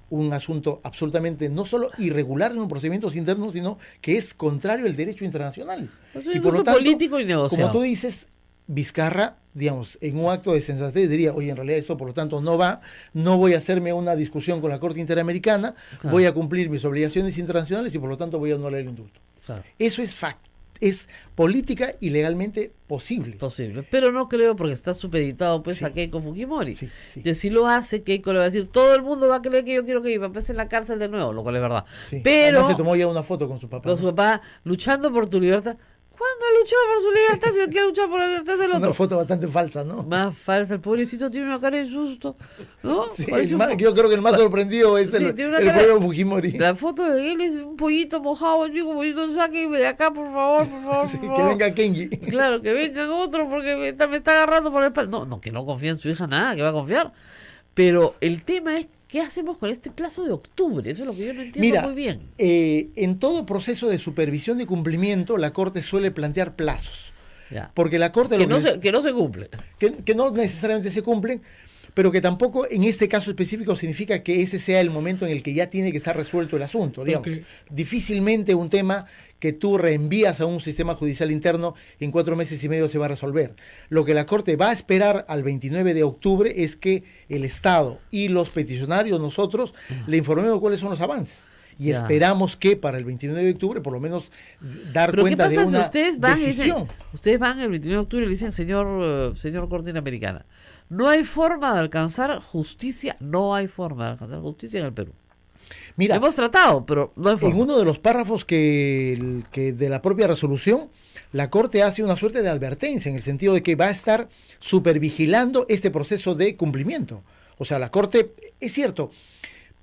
un asunto absolutamente no solo irregular en los procedimientos internos, sino que es contrario al derecho internacional. Es un indulto político y negociado. como tú dices, Vizcarra, digamos, en un acto de sensatez diría, oye, en realidad esto por lo tanto no va, no voy a hacerme una discusión con la Corte Interamericana, Claro. voy a cumplir mis obligaciones internacionales y por lo tanto voy a anular el indulto. Claro. Eso es política y legalmente posible. Posible, pero no creo porque está supeditado pues Sí. a Keiko Fujimori. Sí, sí. Que si lo hace, Keiko le va a decir, todo el mundo va a creer que yo quiero que mi papá esté en la cárcel de nuevo, lo cual es verdad. Sí. Pero Además se tomó ya una foto con su papá. con su papá luchando por tu libertad. ¿Cuándo ha luchado por su libertad si el que ha luchado por la libertad es el Una otro? foto bastante falsa, ¿no? Más falsa, el pobrecito tiene una cara de susto, ¿no? Sí, Parece un po- yo creo que el más sorprendido es Sí, el tiene una el cara- pueblo Fujimori. La foto de él es un pollito mojado, chico, pollito, sáquenme de acá, por favor, por favor, Sí, por que favor. venga Kenji. Claro, que vengan otros porque me está agarrando por el palo. No, no, que no confía en su hija nada, que va a confiar. Pero el tema es, ¿qué hacemos con este plazo de octubre? Eso es lo que yo no entiendo Mira, muy bien. en todo proceso de supervisión y cumplimiento, la Corte suele plantear plazos. Ya. Porque la Corte Que lo que no se cumple. que no necesariamente se cumplen, pero que tampoco en este caso específico significa que ese sea el momento en el que ya tiene que estar resuelto el asunto. Digamos, Ok. difícilmente un tema que tú reenvías a un sistema judicial interno en 4 meses y medio se va a resolver. Lo que la Corte va a esperar al 29 de octubre es que el Estado y los peticionarios, nosotros, le informemos cuáles son los avances. Y Ya. esperamos que para el 29 de octubre, por lo menos, dar Pero ¿qué cuenta de pasa si una ustedes van y decisión. dicen, ustedes van el 29 de octubre y le dicen, señor Corte Interamericana, no hay forma de alcanzar justicia, no hay forma de alcanzar justicia en el Perú. Mira, Hemos tratado, pero no hay en forma. uno de los párrafos que de la propia resolución, la Corte hace una suerte de advertencia en el sentido de que va a estar supervigilando este proceso de cumplimiento. O sea, la Corte, es cierto,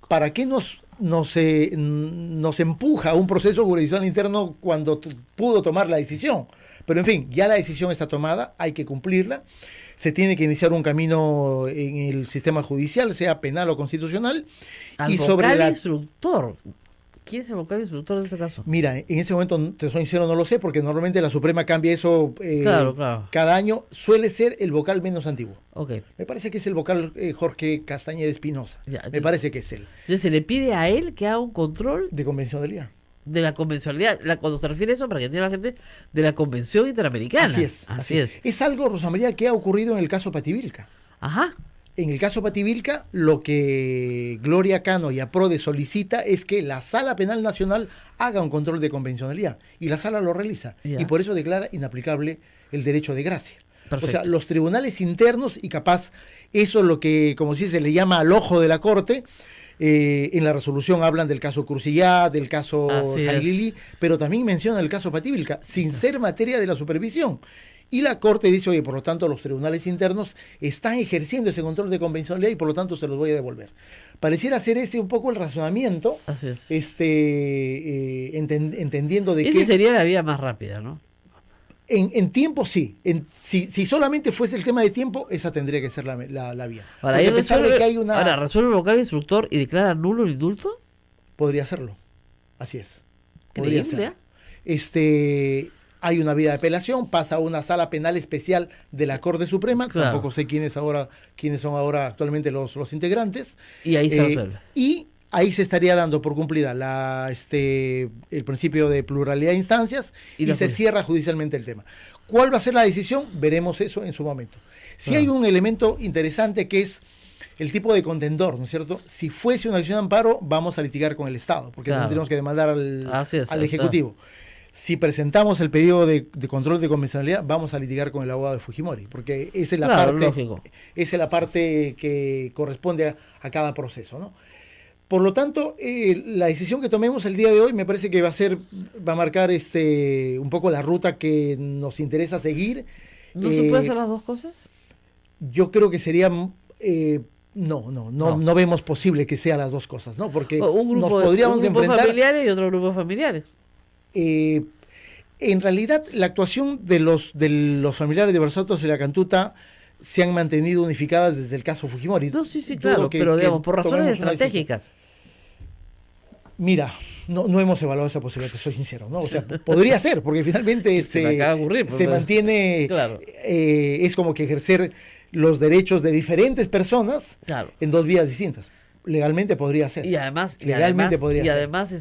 ¿para qué nos empuja a un proceso jurisdiccional interno cuando pudo tomar la decisión? Pero en fin, ya la decisión está tomada, hay que cumplirla. Se tiene que iniciar un camino en el sistema judicial, sea penal o constitucional. Al y sobre vocal la instructor. ¿Quién es el vocal instructor de este caso? Mira, en ese momento, te soy sincero, no lo sé, porque normalmente la Suprema cambia eso Claro. cada año. Suele ser el vocal menos antiguo. Ok. Me parece que es el vocal Jorge Castañeda Espinosa. Ya, Me entonces- parece que es él, Entonces se le pide a él que haga un control de convencionalidad. de la convencionalidad. Cuando se refiere a eso, para que entienda la gente, de la Convención Interamericana. Así es. Así es. Es algo, Rosa María, que ha ocurrido en el caso Pativilca. Ajá. En el caso Pativilca, lo que Gloria Cano y APRODE solicita es que la Sala Penal Nacional haga un control de convencionalidad. Y la Sala lo realiza. Ya. Y por eso declara inaplicable el derecho de gracia. Perfecto. O sea, los tribunales internos, y capaz eso es lo que, como si se le llama al ojo de la Corte, en la resolución hablan del caso Crucillá, del caso Así es. Jailili, pero también mencionan el caso Pativilca, sin ser materia de la supervisión. Y la Corte dice, oye, por lo tanto, los tribunales internos están ejerciendo ese control de convencionalidad y por lo tanto se los voy a devolver. Pareciera ser ese un poco el razonamiento, Así es. entendiendo de Esa que sería la vía más rápida, ¿no? en tiempo sí. Si solamente fuese el tema de tiempo, esa tendría que ser la vía. Ahora, Porque ahí a pesar de que hay ahora, ¿resuelve el vocal instructor y declara nulo el indulto? podría hacerlo. Así es. Podría Increíble, hacerlo. Hay una vía de apelación, pasa a una sala penal especial de la Corte Suprema, Claro. tampoco sé quiénes son ahora actualmente los integrantes. Y ahí se resuelve. Y ahí se estaría dando por cumplida el principio de pluralidad de instancias Y y la se justicia. cierra judicialmente el tema. ¿Cuál va a ser la decisión? Veremos eso en su momento. Si Claro. hay un elemento interesante que es el tipo de contendor, ¿no es cierto? Si fuese una acción de amparo, vamos a litigar con el Estado, porque Claro. tendríamos que demandar al Así es, al ahí está. Ejecutivo. Si presentamos el pedido de control de convencionalidad, vamos a litigar con el abogado de Fujimori, porque esa es la Claro, parte, lógico. esa es la parte que corresponde a cada proceso, ¿no? Por lo tanto, la decisión que tomemos el día de hoy me parece que va a marcar un poco la ruta que nos interesa seguir. ¿No se puede hacer las dos cosas? Yo creo que sería no vemos posible que sean las dos cosas, ¿no? Porque O un nos grupo, podríamos un grupo enfrentar. familiares y otro grupo familiares. En realidad, la actuación de los familiares de Versotos y la Cantuta se han mantenido unificadas desde el caso Fujimori. No, sí, Dudo claro, pero digamos, por razones tomemos una decisión. estratégicas. Mira, no hemos evaluado esa posibilidad, te soy sincero, ¿no? O sea, podría ser, porque finalmente Se me acaba de ocurrir, se pues, mantiene, claro. Es como que ejercer los derechos de diferentes personas Claro. en dos vías distintas. Legalmente podría ser. Y además, Legalmente podría ser. además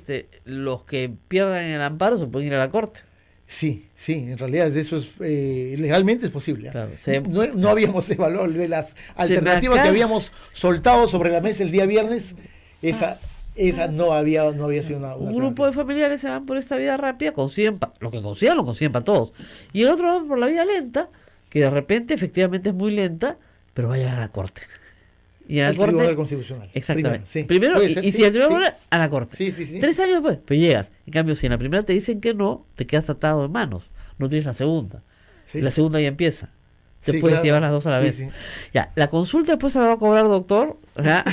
los que pierdan el amparo se pueden ir a la corte. Sí, en realidad eso es legalmente es posible. Claro, no habíamos evaluado de las alternativas que habíamos soltado sobre la mesa el día viernes, esa no había sido una un grupo de familiares se van por esta vida rápida, consiguen lo que consigan, lo consiguen para todos. Y el otro va por la vida lenta, que de repente efectivamente es muy lenta, pero va a llegar a la corte. Y en la corte, Tribunal Constitucional. Exactamente. Primero Puede ser, y si el tribunal a la corte. Sí. 3 años después, pues llegas. En cambio, si en la primera te dicen que no, te quedas atado en manos. No tienes la segunda. Sí. La segunda ya empieza. Te Sí, puedes claro. llevar las dos a la Sí, vez. sí. Ya, la consulta después se la va a cobrar, doctor. ¿Ya?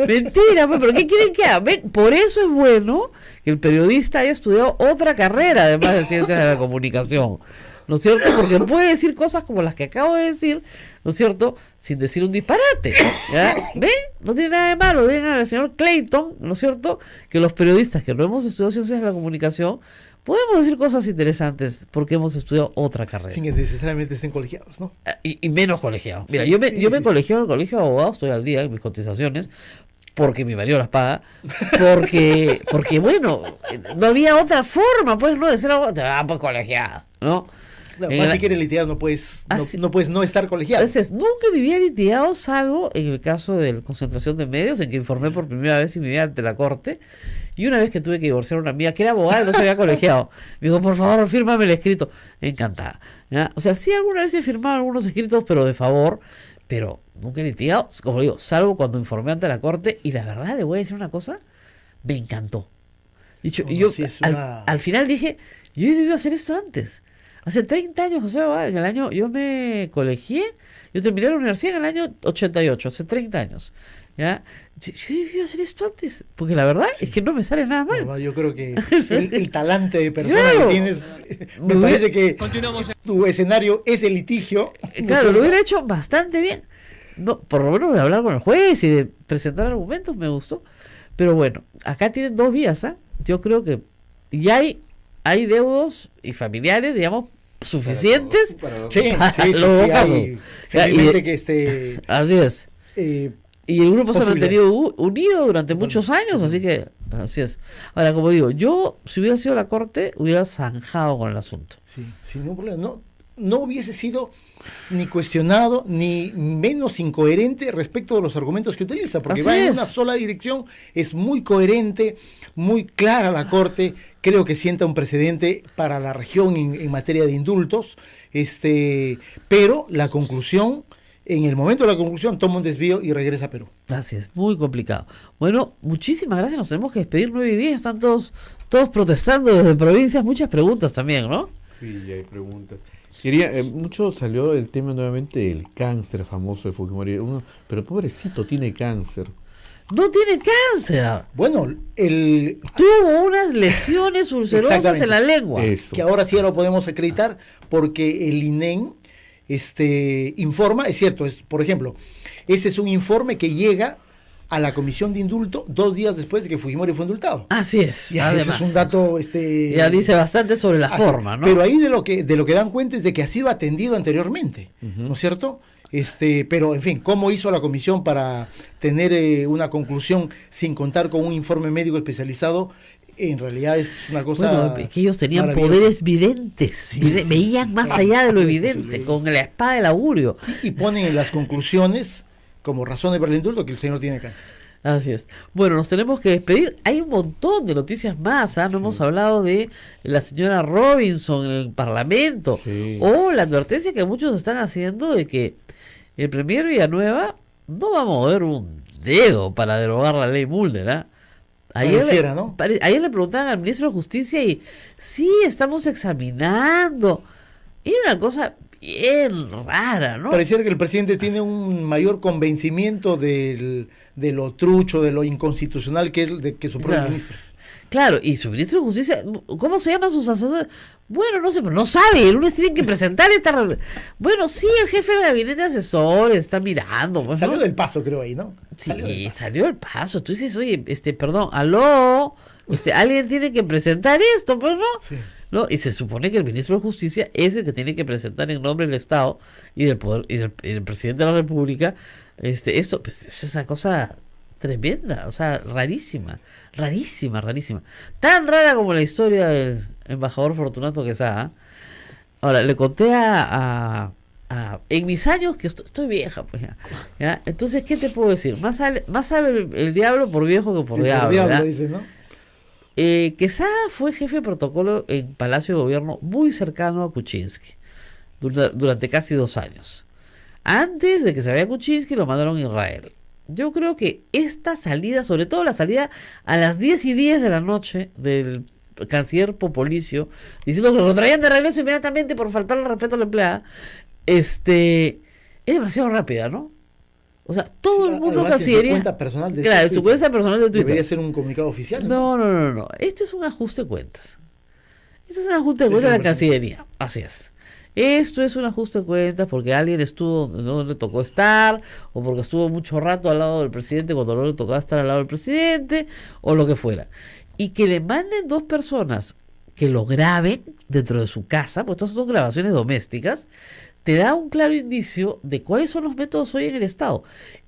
Mentira, pues, pero ¿qué quieren que haga? Ven, por eso es bueno que el periodista haya estudiado otra carrera, además de ciencias de la comunicación, ¿no es cierto? Porque puede decir cosas como las que acabo de decir, ¿no es cierto? Sin decir un disparate, ¿ya? ¿Ven? No tiene nada de malo. Digan al señor Clayton, ¿no es cierto? Que los periodistas que no hemos estudiado ciencias de la comunicación podemos decir cosas interesantes porque hemos estudiado otra carrera. Sin que necesariamente estén colegiados, ¿no? Y menos colegiados. Mira, Sí, yo me sí. colegio en el colegio de abogados, estoy al día en mis cotizaciones, porque mi marido las paga, porque bueno, no había otra forma, pues, ¿no? De ser abogado, te vas pues colegiado, ¿no? Claro, En más el- si quieres litigar no puedes Así- no puedes no estar colegiado. Entonces, nunca vivía litigado, salvo en el caso de la concentración de medios, en que informé por primera vez en mi vida ante la corte. Y una vez que tuve que divorciar a una amiga que era abogada y no se había colegiado, me dijo, por favor, fírmame el escrito. Encantada. ¿Ya? O sea, sí, alguna vez he firmado algunos escritos, pero de favor, pero nunca he litigado, como digo, salvo cuando informé ante la corte. Y la verdad, le voy a decir una cosa, me encantó. Dicho, No, yo sí, es al, al final dije, yo debió hacer esto antes. Hace 30 años, José Abad, en el año, yo me colegié, yo terminé la universidad en el año 88, hace 30 años. ¿Ya? Yo debí hacer esto antes, porque la verdad es que no me sale nada mal. No, yo creo que el talante de persona Claro. que tienes, me Me parece que tu escenario es el litigio. Claro, lo hubiera hecho bastante bien. No, por lo menos de hablar con el juez y de presentar argumentos me gustó. Pero bueno, acá tienen 2 vías, ¿ah? Yo creo que ya hay deudos y familiares, digamos, suficientes. Sí, Los dos casos. hay, Ya, felizmente que Así es. eh, Y el grupo se ha Posibilidades. mantenido unido durante muchos años, así que así es. Ahora, como digo, yo, si hubiera sido la corte, hubiera zanjado con el asunto. sí, sin ningún problema. No hubiese sido ni cuestionado ni menos incoherente respecto de los argumentos que utiliza, porque Así va en es. una sola dirección, es muy coherente, muy clara la Corte, creo que sienta un precedente para la región en materia de indultos, pero la conclusión, en el momento de la conclusión, toma un desvío y regresa a Perú. Así es, muy complicado. Bueno, muchísimas gracias, nos tenemos que despedir 9:10, están todos protestando desde provincias, muchas preguntas también, ¿no? Sí, hay preguntas. Mucho salió el tema nuevamente del cáncer famoso de Fujimori. Pero pobrecito, tiene cáncer. No tiene cáncer, Bueno, tuvo unas lesiones ulcerosas Exactamente. en la lengua. Eso. que ahora sí lo podemos acreditar porque el INEM informa, es cierto, por ejemplo, ese es un informe que llega a la comisión de indulto 2 días después de que Fujimori fue indultado. Así es, Ya, ese además. es un dato Ya dice bastante sobre la así. forma, ¿no? Pero ahí de lo que dan cuenta es de que así va atendido anteriormente, ¿no es cierto? Pero en fin, ¿cómo hizo la comisión para tener una conclusión sin contar con un informe médico especializado? En realidad es una cosa. Bueno, es que ellos tenían maravillosa. poderes videntes, veían más allá de lo evidente, con la espada del augurio. Y ponen en las conclusiones como razones para el indulto que el señor tiene cáncer. Así es. Bueno, nos tenemos que despedir. Hay un montón de noticias más, ¿ah? No hemos hablado de la señora Robinson en el Parlamento, Sí. o la advertencia que muchos están haciendo de que el premier Villanueva no va a mover un dedo para derogar la ley Mulder, ¿ah? Pareciera, ¿no? Ayer le preguntaban al ministro de Justicia y sí, estamos examinando. Era una cosa bien rara, ¿no? Pareciera que el presidente tiene un mayor convencimiento de lo trucho, de lo inconstitucional que su propio Claro. ministro. Claro, y su ministro de Justicia, ¿cómo se llaman sus asesores? Bueno, no sé, pero no sabe, el lunes tienen que presentar esta... Bueno, sí, el jefe del gabinete de asesores está mirando. Pues, Salió ¿no? del paso, creo, ahí, ¿no? Sí, salió el paso. Tú dices, oye, perdón, aló, alguien tiene que presentar esto, pues, ¿no? Sí. ¿No? Y se supone que el ministro de Justicia es el que tiene que presentar en nombre del Estado y del poder y del presidente de la República esto, pues, es una cosa tremenda, o sea, rarísima, rarísima, rarísima. Tan rara como la historia del embajador Fortunato Quesada. Ahora, le conté en mis años, que estoy vieja, pues ya, ¿ya? Entonces, ¿qué te puedo decir? Más sabe el diablo por viejo que por El diablo, diablo, ¿verdad? dice, ¿no? Quesada fue jefe de protocolo en Palacio de Gobierno muy cercano a Kuczynski durante casi 2 años. Antes de que se vaya Kuczynski, lo mandaron a Israel. Yo creo que esta salida, sobre todo la salida a las 10:10 de la noche del canciller Popolicio, diciendo que lo traían de regreso inmediatamente por faltar el respeto a la empleada, es demasiado rápida, ¿no? O sea, todo el mundo Además, cancillería. en su cuenta personal de Claro, en Twitter, su cuenta personal de Twitter. debería ser un comunicado oficial. No. Este es un ajuste de cuentas. Esto es un ajuste de Sí, cuentas de la 100%. Cancillería. Así es. Esto es un ajuste de cuentas porque alguien estuvo donde no le tocó estar, o porque estuvo mucho rato al lado del presidente cuando no le tocaba estar al lado del presidente, o lo que fuera. Y que le manden 2 personas que lo graben dentro de su casa, porque estas son grabaciones domésticas, te da un claro indicio de cuáles son los métodos hoy en el Estado.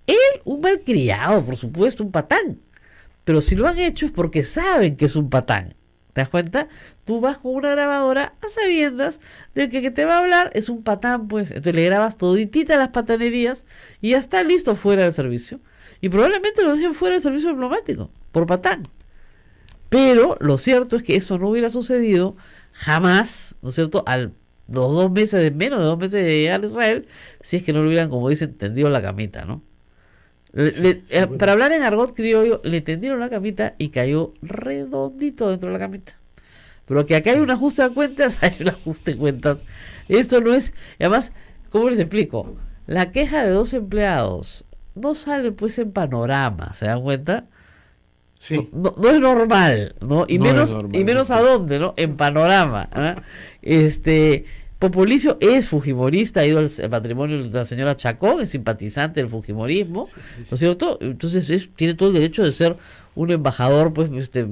Él, un malcriado, por supuesto, un patán. Pero si lo han hecho es porque saben que es un patán. ¿Te das cuenta? Tú vas con una grabadora a sabiendas del que te va a hablar es un patán, pues. Entonces le grabas toditita las patanerías y ya está listo fuera del servicio. Y probablemente lo dejen fuera del servicio diplomático, por patán. Pero lo cierto es que eso no hubiera sucedido jamás, ¿no es cierto?, menos de 2 meses de llegar a Israel, si es que no lo hubieran, como dicen, tendido la camita, ¿no? Bueno. Para hablar en argot criollo, le tendieron la camita y cayó redondito dentro de la camita. Pero que acá hay un ajuste de cuentas, hay un ajuste de cuentas. Esto no es, además, ¿cómo les explico? La queja de 2 empleados no sale pues en Panorama, ¿se dan cuenta? Sí. No es normal, ¿no? Y No es menos, normal, y menos sí. a dónde, ¿no? En Panorama. ¿Ah? Popolicio es fujimorista, ha ido al matrimonio de la señora Chacón, es simpatizante del fujimorismo, ¿no es cierto? Entonces tiene todo el derecho de ser un embajador, pues,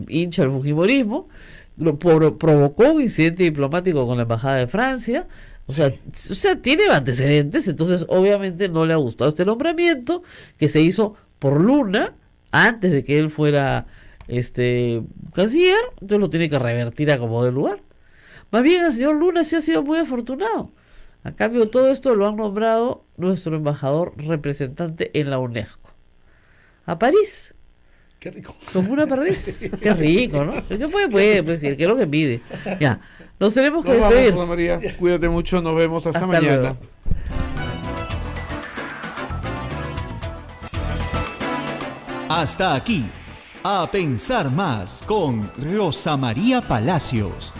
hincha del fujimorismo. Provocó un incidente diplomático con la embajada de Francia. O sea, tiene antecedentes, entonces obviamente no le ha gustado este nombramiento que se hizo por Luna antes de que él fuera canciller, entonces lo tiene que revertir a como de lugar. Más bien el señor Luna sí ha sido muy afortunado. A cambio de todo esto lo han nombrado nuestro embajador representante en la UNESCO. A París, Qué rico. como una perdiz. Qué rico, ¿no? ¿Qué puede decir? ¿Qué es lo que pide? Ya, nos tenemos que Nos vamos, despedir. Rosa María. Cuídate mucho, nos vemos hasta Hasta mañana. luego. Hasta aquí, A Pensar Más con Rosa María Palacios.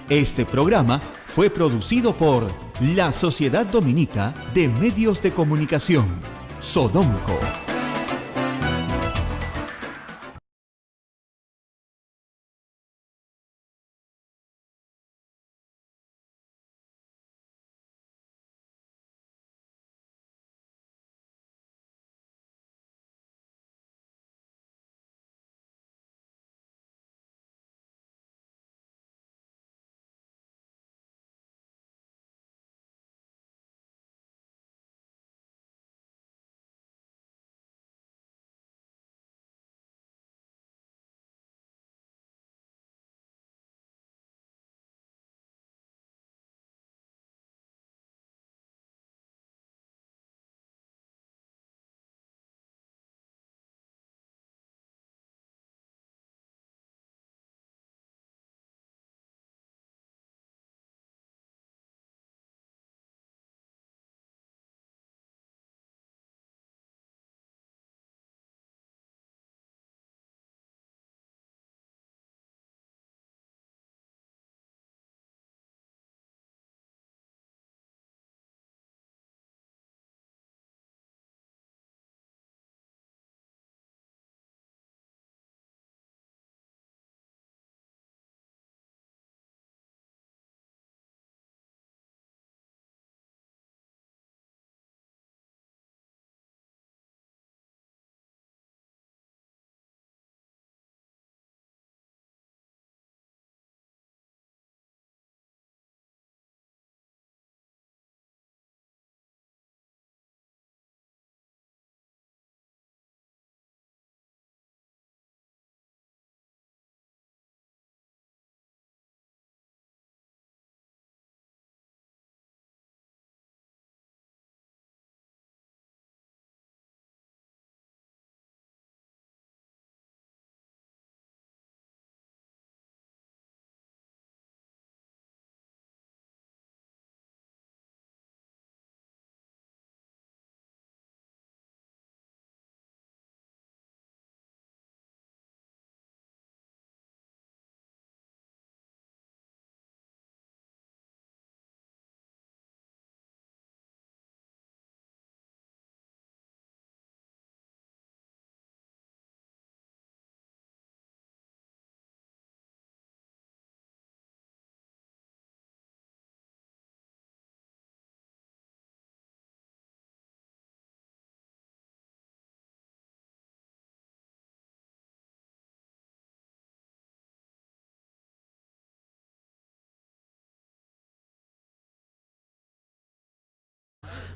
Este programa fue producido por la Sociedad Dominica de Medios de Comunicación, Sodomco.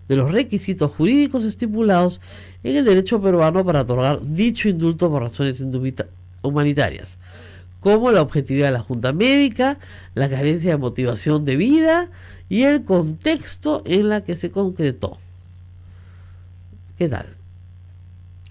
de los requisitos jurídicos estipulados en el derecho peruano para otorgar dicho indulto por razones humanitarias, como la objetividad de la junta médica, la carencia de motivación de vida y el contexto en la que se concretó. ¿Qué tal?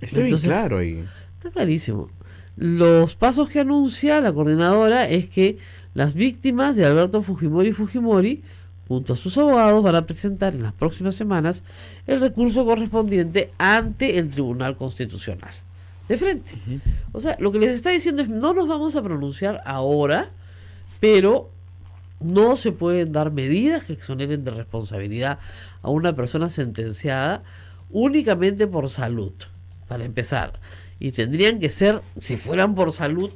Está bien claro ahí. Está clarísimo. Los pasos que anuncia la coordinadora es que las víctimas de Alberto Fujimori, junto a sus abogados, van a presentar en las próximas semanas el recurso correspondiente ante el Tribunal Constitucional. De frente. O sea, lo que les está diciendo es: no nos vamos a pronunciar ahora, pero no se pueden dar medidas que exoneren de responsabilidad a una persona sentenciada únicamente por salud, para empezar. Y tendrían que ser, si fueran por salud,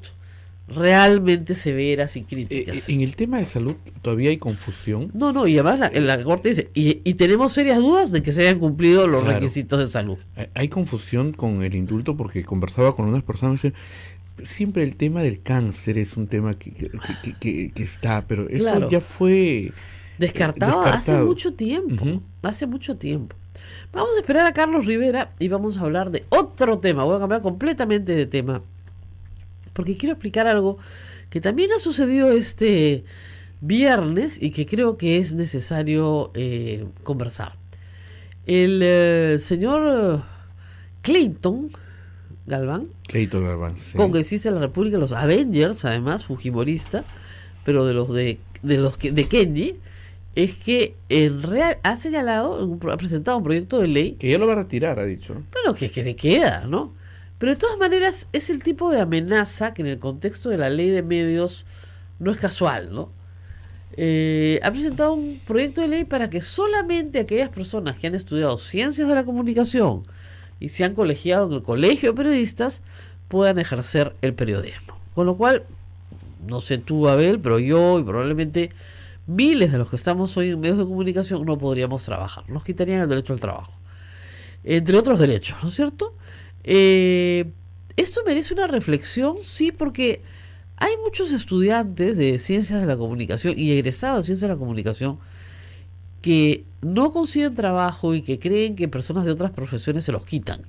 realmente severas y críticas. En el tema de salud todavía hay confusión. No, y además la Corte dice, y tenemos serias dudas de que se hayan cumplido los requisitos de salud. Hay confusión con el indulto, porque conversaba con unas personas y me dicen, siempre el tema del cáncer es un tema que está, pero eso ya fue descartado hace mucho tiempo. Hace mucho tiempo. Vamos a esperar a Carlos Rivera y vamos a hablar de otro tema. Voy a cambiar completamente de tema, porque quiero explicar algo que también ha sucedido este viernes y que creo que es necesario conversar. El señor Clayton Galván, sí, congresista de la República, los Avengers, además, fujimorista, pero de Kenji, es que en real ha señalado, ha presentado un proyecto de ley que ya lo va a retirar, ha dicho. Bueno, que le queda, ¿no? Pero de todas maneras es el tipo de amenaza que en el contexto de la ley de medios no es casual, ¿no? Ha presentado un proyecto de ley para que solamente aquellas personas que han estudiado ciencias de la comunicación y se han colegiado en el colegio de periodistas puedan ejercer el periodismo. Con lo cual, no sé tú, Abel, pero yo y probablemente miles de los que estamos hoy en medios de comunicación no podríamos trabajar. Nos quitarían el derecho al trabajo, entre otros derechos, ¿no es cierto? Esto merece una reflexión, sí, porque hay muchos estudiantes de ciencias de la comunicación y egresados de ciencias de la comunicación que no consiguen trabajo y que creen que personas de otras profesiones se los quitan.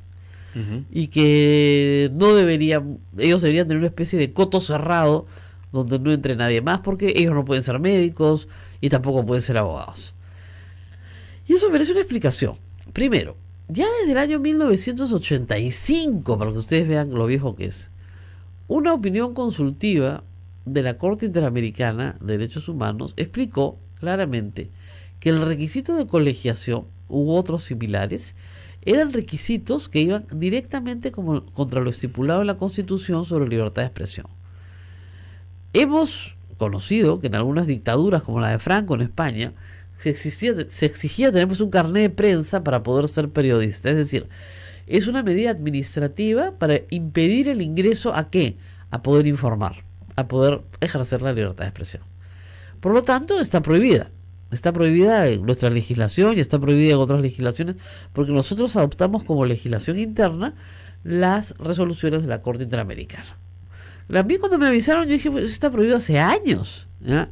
Y que no deberían, ellos deberían tener una especie de coto cerrado donde no entre nadie más, porque ellos no pueden ser médicos y tampoco pueden ser abogados. Y eso merece una explicación. Primero, ya desde el año 1985, para que ustedes vean lo viejo que es, una opinión consultiva de la Corte Interamericana de Derechos Humanos explicó claramente que el requisito de colegiación u otros similares eran requisitos que iban directamente contra lo estipulado en la Constitución sobre libertad de expresión. Hemos conocido que en algunas dictaduras, como la de Franco en España, se exigía tener un carnet de prensa para poder ser periodista. Es decir, es una medida administrativa para impedir el ingreso ¿a qué? A poder informar, a poder ejercer la libertad de expresión. Por lo tanto, está prohibida. Está prohibida en nuestra legislación y está prohibida en otras legislaciones, porque nosotros adoptamos como legislación interna las resoluciones de la Corte Interamericana. A mí cuando me avisaron, yo dije, pues eso está prohibido hace años, ¿ya?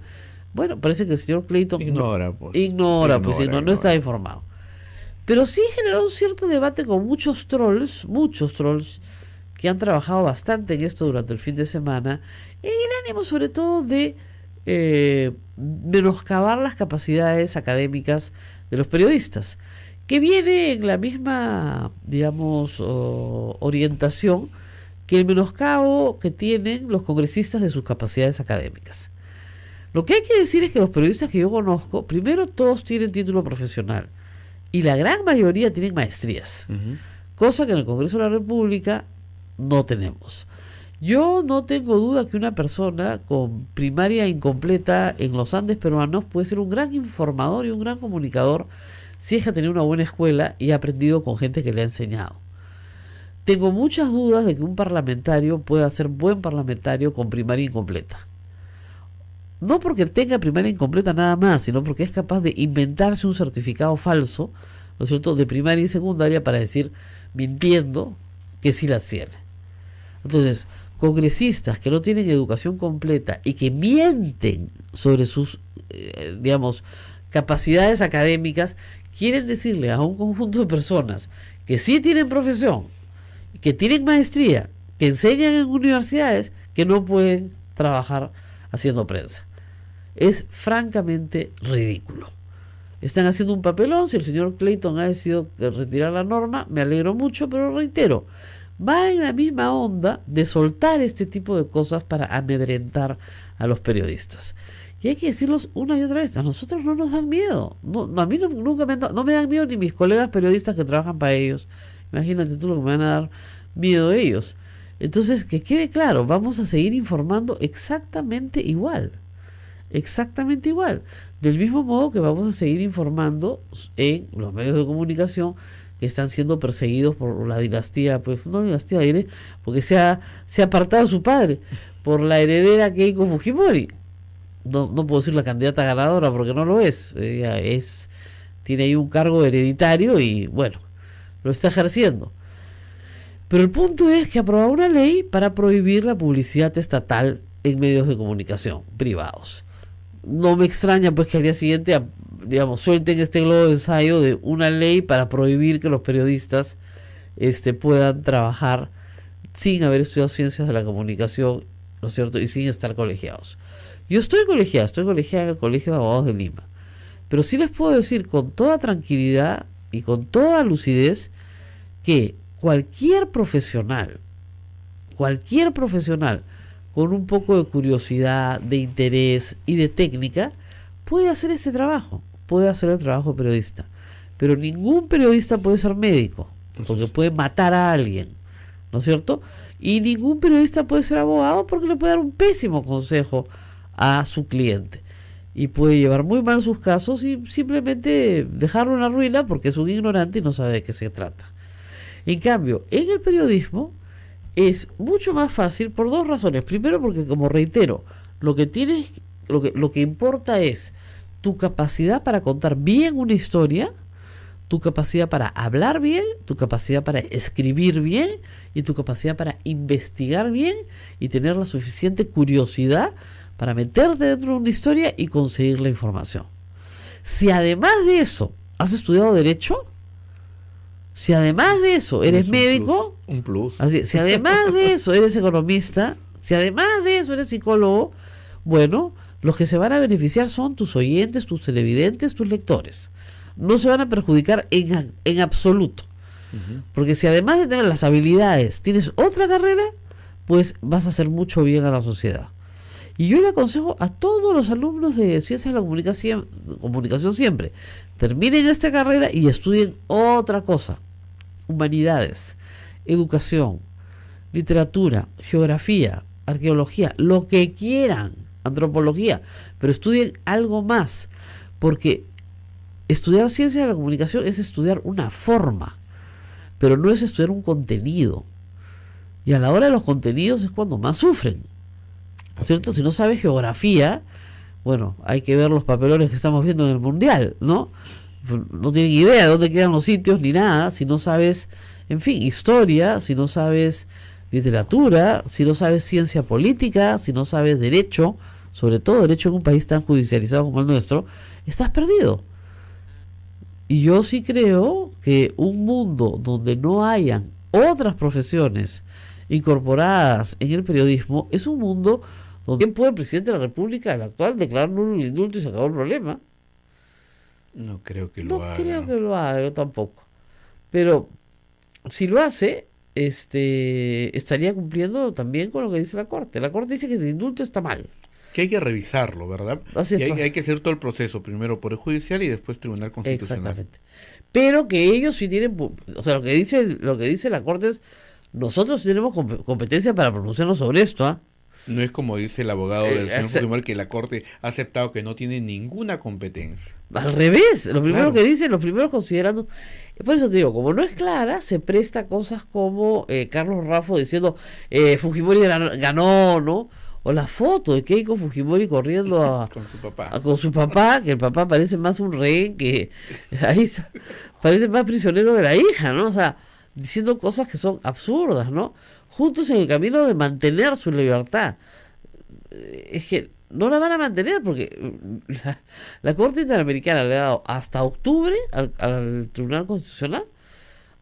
Bueno, parece que el señor Clayton ignora, no está informado. Pero sí generó un cierto debate con muchos trolls que han trabajado bastante en esto durante el fin de semana, en el ánimo sobre todo de menoscabar las capacidades académicas de los periodistas, que viene en la misma, digamos, orientación que el menoscabo que tienen los congresistas de sus capacidades académicas. Lo que hay que decir es que los periodistas que yo conozco, primero, todos tienen título profesional y la gran mayoría tienen maestrías, cosa que en el Congreso de la República no tenemos. Yo no tengo duda que una persona con primaria incompleta en los Andes peruanos puede ser un gran informador y un gran comunicador si es que ha tenido una buena escuela y ha aprendido con gente que le ha enseñado. Tengo muchas dudas de que un parlamentario pueda ser buen parlamentario con primaria incompleta. No porque tenga primaria incompleta nada más, sino porque es capaz de inventarse un certificado falso, ¿no es cierto?, de primaria y secundaria para decir, mintiendo, que sí la tiene. Entonces, congresistas que no tienen educación completa y que mienten sobre sus, digamos, capacidades académicas, quieren decirle a un conjunto de personas que sí tienen profesión, que tienen maestría, que enseñan en universidades, que no pueden trabajar haciendo prensa. Es francamente ridículo. Están haciendo un papelón. Si el señor Clayton ha decidido retirar la norma, me alegro mucho, pero reitero, va en la misma onda de soltar este tipo de cosas para amedrentar a los periodistas. Y hay que decirlos una y otra vez, a nosotros no nos dan miedo. No, a mí nunca no me dan miedo ni mis colegas periodistas que trabajan para ellos. Imagínate tú lo que me van a dar miedo ellos. Entonces, que quede claro, vamos a seguir informando exactamente igual. Exactamente igual. Del mismo modo que vamos a seguir informando en los medios de comunicación que están siendo perseguidos por la dinastía, pues no dinastía, diré, porque se ha apartado a su padre, por la heredera Keiko Fujimori. No puedo decir la candidata ganadora porque no lo es. Ella tiene ahí un cargo hereditario y bueno, lo está ejerciendo. Pero el punto es que aprobó una ley para prohibir la publicidad estatal en medios de comunicación privados. No me extraña pues que al día siguiente, digamos, suelten este globo de ensayo de una ley para prohibir que los periodistas puedan trabajar sin haber estudiado ciencias de la comunicación, ¿no es cierto? Y sin estar colegiados. Yo estoy colegiada en el Colegio de Abogados de Lima, pero sí les puedo decir con toda tranquilidad y con toda lucidez que cualquier profesional con un poco de curiosidad, de interés y de técnica puede hacer este trabajo, puede hacer el trabajo de periodista, pero ningún periodista puede ser médico, porque puede matar a alguien, ¿no es cierto? Y ningún periodista puede ser abogado porque le puede dar un pésimo consejo a su cliente y puede llevar muy mal sus casos y simplemente dejarlo en la ruina porque es un ignorante y no sabe de qué se trata. En cambio, en el periodismo es mucho más fácil por dos razones. Primero, porque, como reitero, lo que importa es tu capacidad para contar bien una historia, tu capacidad para hablar bien, tu capacidad para escribir bien y tu capacidad para investigar bien y tener la suficiente curiosidad para meterte dentro de una historia y conseguir la información. Si además de eso has estudiado Derecho, si además de eso eres médico, un plus. Así, si además de eso eres economista, si además de eso eres psicólogo, bueno, los que se van a beneficiar son tus oyentes, tus televidentes, tus lectores. No se van a perjudicar en absoluto. Porque si además de tener las habilidades tienes otra carrera, pues vas a hacer mucho bien a la sociedad. Y yo le aconsejo a todos los alumnos de Ciencias de la Comunicación siempre, terminen esta carrera y estudien otra cosa. Humanidades, educación, literatura, geografía, arqueología, lo que quieran, antropología, pero estudien algo más, porque estudiar Ciencias de la Comunicación es estudiar una forma, pero no es estudiar un contenido. Y a la hora de los contenidos es cuando más sufren. ¿Cierto? Si no sabes geografía, bueno, hay que ver los papelones que estamos viendo en el Mundial, ¿no? No tienen idea de dónde quedan los sitios ni nada, si no sabes, en fin, historia, si no sabes literatura, si no sabes ciencia política, si no sabes derecho, sobre todo derecho en un país tan judicializado como el nuestro, estás perdido. Y yo sí creo que un mundo donde no hayan otras profesiones incorporadas en el periodismo es un mundo donde bien puede el presidente de la República, el actual, declarar nulo el indulto y se acabó el problema. No creo que lo haga. No creo que lo haga, yo tampoco. Pero si lo hace, estaría cumpliendo también con lo que dice la Corte. La Corte dice que el indulto está mal. Que hay que revisarlo, ¿verdad? Así es, y hay que hacer todo el proceso, primero Poder Judicial y después Tribunal Constitucional. Exactamente. Pero que ellos sí tienen, o sea, lo que dice la Corte es, nosotros sí tenemos competencia para pronunciarnos sobre esto, ¿ah? No es como dice el abogado del señor Fujimori, que la Corte ha aceptado que no tiene ninguna competencia. Al revés, lo primero que dicen, los primeros considerando, por eso te digo, como no es clara, se presta a cosas como Carlos Raffo diciendo Fujimori ganó, ¿no? O la foto de Keiko Fujimori corriendo con su papá, que el papá parece más un rehén, que ahí parece más prisionero de la hija, ¿no? O sea, diciendo cosas que son absurdas, ¿no? Juntos en el camino de mantener su libertad. Es que no la van a mantener porque la Corte Interamericana le ha dado hasta octubre al Tribunal Constitucional,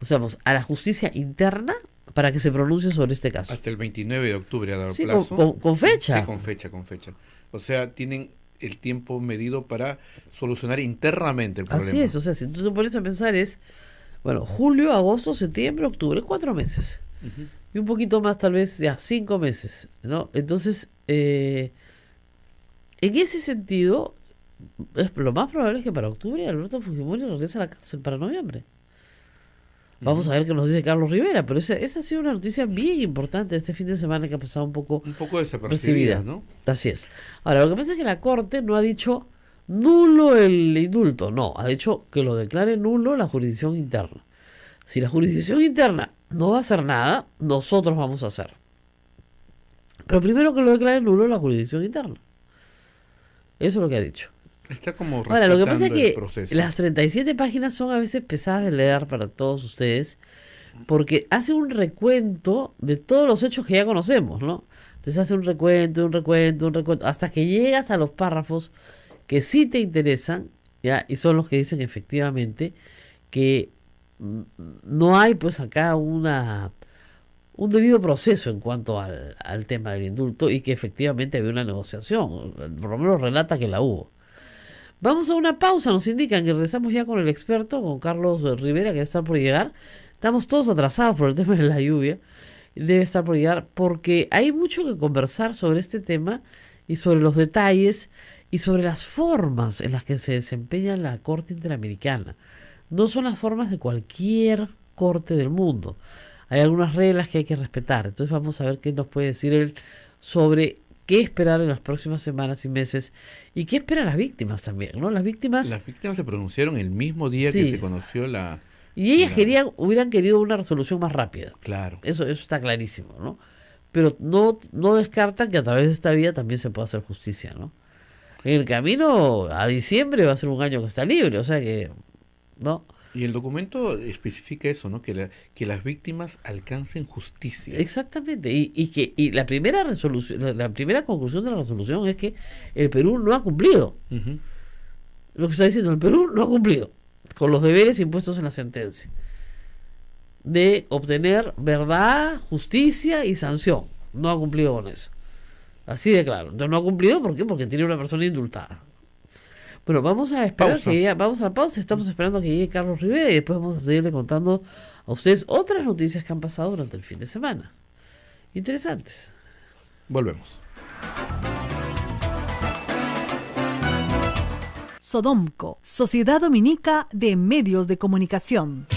o sea, pues, a la justicia interna para que se pronuncie sobre este caso. Hasta el 29 de octubre ha dado Sí, plazo. con fecha. Sí, con fecha. O sea, tienen el tiempo medido para solucionar internamente el problema. Así es, o sea, si tú te pones a pensar bueno, julio, agosto, septiembre, octubre, 4 meses. Ujú. Y un poquito más, tal vez, ya, 5 meses, ¿no? Entonces, en ese sentido, lo más probable es que para octubre Alberto Fujimori regrese a la cárcel para noviembre. Vamos a ver qué nos dice Carlos Rivera, pero esa ha sido una noticia bien importante este fin de semana que ha pasado un poco desapercibida, ¿no? Así es. Ahora, lo que pasa es que la Corte no ha dicho nulo el indulto, no, ha dicho que lo declare nulo la jurisdicción interna. Si la jurisdicción interna no va a hacer nada, nosotros vamos a hacer. Pero primero que lo declare nulo la jurisdicción interna. Eso es lo que ha dicho. Está como Ahora, lo que pasa es respetando el que proceso. las 37 páginas son a veces pesadas de leer para todos ustedes, porque hace un recuento de todos los hechos que ya conocemos, ¿no? Entonces hace un recuento, hasta que llegas a los párrafos que sí te interesan, ¿ya? Y son los que dicen efectivamente que no hay pues acá un debido proceso en cuanto al tema del indulto y que efectivamente había una negociación, por lo menos relata que la hubo. Vamos a una pausa, nos indican que regresamos ya con el experto, con Carlos Rivera, que debe estar por llegar. Estamos todos atrasados por el tema de la lluvia, debe estar por llegar, porque hay mucho que conversar sobre este tema y sobre los detalles y sobre las formas en las que se desempeña la Corte Interamericana. No son las formas de cualquier corte del mundo. Hay algunas reglas que hay que respetar. Entonces vamos a ver qué nos puede decir él sobre qué esperar en las próximas semanas y meses y qué esperan las víctimas también, ¿no? Las víctimas se pronunciaron el mismo día Sí. que se conoció la... y ellas hubieran querido una resolución más rápida. Claro. Eso está clarísimo, ¿no? Pero no descartan que a través de esta vía también se pueda hacer justicia, ¿no? En el camino a diciembre va a ser un año que está libre, o sea que, ¿no? Y el documento especifica eso, ¿no? Que las víctimas alcancen justicia. Exactamente. Y la primera resolución, la primera conclusión de la resolución es que el Perú no ha cumplido. Ujú. Lo que está diciendo, el Perú no ha cumplido con los deberes impuestos en la sentencia de obtener verdad, justicia y sanción. No ha cumplido con eso. Así de claro. Entonces no ha cumplido, ¿por qué? Porque tiene una persona indultada. Bueno, vamos a esperar vamos a la pausa, estamos esperando que llegue Carlos Rivera y después vamos a seguirle contando a ustedes otras noticias que han pasado durante el fin de semana. Interesantes. Volvemos. Sodomco, Sociedad Dominica de Medios de Comunicación.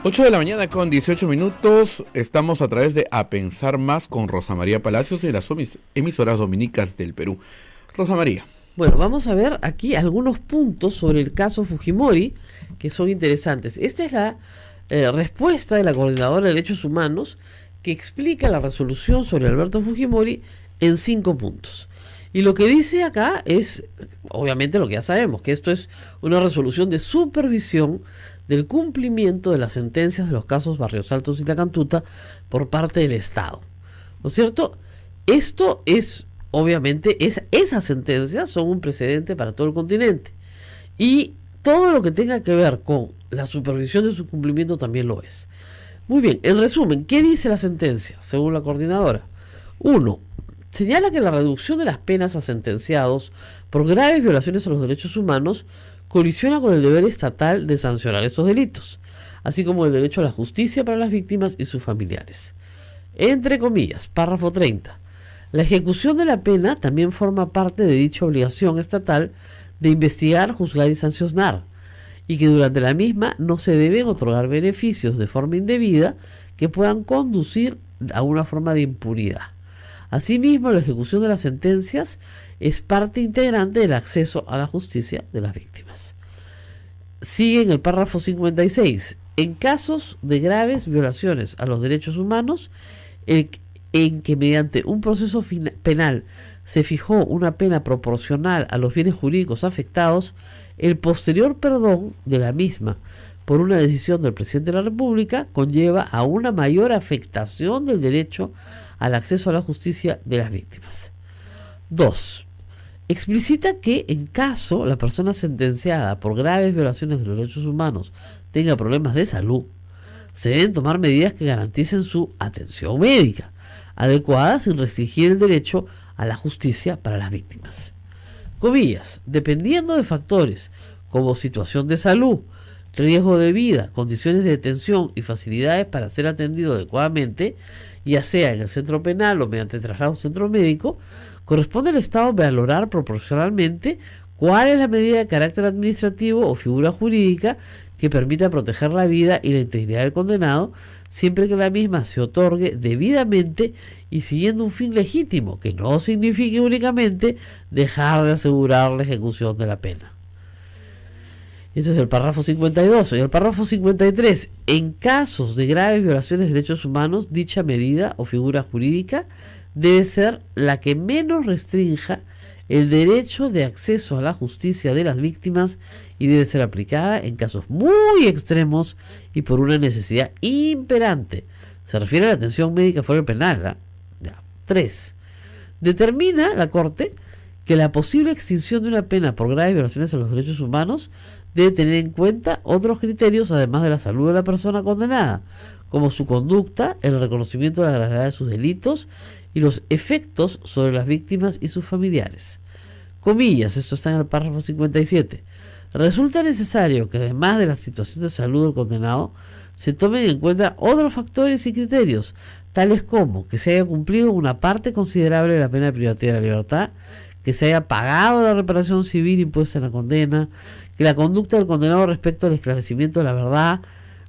Ocho de la mañana con 18 minutos. Estamos a través de A Pensar Más con Rosa María Palacios de las emisoras dominicas del Perú. Rosa María. Bueno, vamos a ver aquí algunos puntos sobre el caso Fujimori que son interesantes. Esta es la respuesta de la Coordinadora de Derechos Humanos que explica la resolución sobre Alberto Fujimori en 5 puntos. Y lo que dice acá es, obviamente lo que ya sabemos, que esto es una resolución de supervisión del cumplimiento de las sentencias de los casos Barrios Altos y La Cantuta por parte del Estado. ¿No es cierto? Esto es, obviamente, esas sentencias son un precedente para todo el continente. Y todo lo que tenga que ver con la supervisión de su cumplimiento también lo es. Muy bien, en resumen, ¿qué dice la sentencia, según la coordinadora? 1. Señala que la reducción de las penas a sentenciados por graves violaciones a los derechos humanos colisiona con el deber estatal de sancionar estos delitos, así como el derecho a la justicia para las víctimas y sus familiares. Entre comillas, párrafo 30. La ejecución de la pena también forma parte de dicha obligación estatal de investigar, juzgar y sancionar, y que durante la misma no se deben otorgar beneficios de forma indebida que puedan conducir a una forma de impunidad. Asimismo, la ejecución de las sentencias es parte integrante del acceso a la justicia de las víctimas. Sigue en el párrafo 56. En casos de graves violaciones a los derechos humanos, en que mediante un proceso penal se fijó una pena proporcional a los bienes jurídicos afectados, el posterior perdón de la misma por una decisión del presidente de la República conlleva a una mayor afectación del derecho al acceso a la justicia de las víctimas. 2. Explicita que en caso la persona sentenciada por graves violaciones de los derechos humanos tenga problemas de salud, se deben tomar medidas que garanticen su atención médica adecuada sin restringir el derecho a la justicia para las víctimas. Comillas, dependiendo de factores como situación de salud, riesgo de vida, condiciones de detención y facilidades para ser atendido adecuadamente, ya sea en el centro penal o mediante traslado a un centro médico, corresponde al Estado valorar proporcionalmente cuál es la medida de carácter administrativo o figura jurídica que permita proteger la vida y la integridad del condenado, siempre que la misma se otorgue debidamente y siguiendo un fin legítimo, que no signifique únicamente dejar de asegurar la ejecución de la pena. Eso es el párrafo 52. Y el párrafo 53. En casos de graves violaciones de derechos humanos, dicha medida o figura jurídica debe ser la que menos restrinja el derecho de acceso a la justicia de las víctimas y debe ser aplicada en casos muy extremos y por una necesidad imperante. Se refiere a la atención médica fuera del penal. 3. Determina la Corte que la posible extinción de una pena por graves violaciones a los derechos humanos debe tener en cuenta otros criterios además de la salud de la persona condenada, como su conducta, el reconocimiento de la gravedad de sus delitos y los efectos sobre las víctimas y sus familiares. Comillas, esto está en el párrafo 57. Resulta necesario que además de la situación de salud del condenado, se tomen en cuenta otros factores y criterios, tales como que se haya cumplido una parte considerable de la pena privativa de la libertad, que se haya pagado la reparación civil impuesta en la condena, que la conducta del condenado respecto al esclarecimiento de la verdad,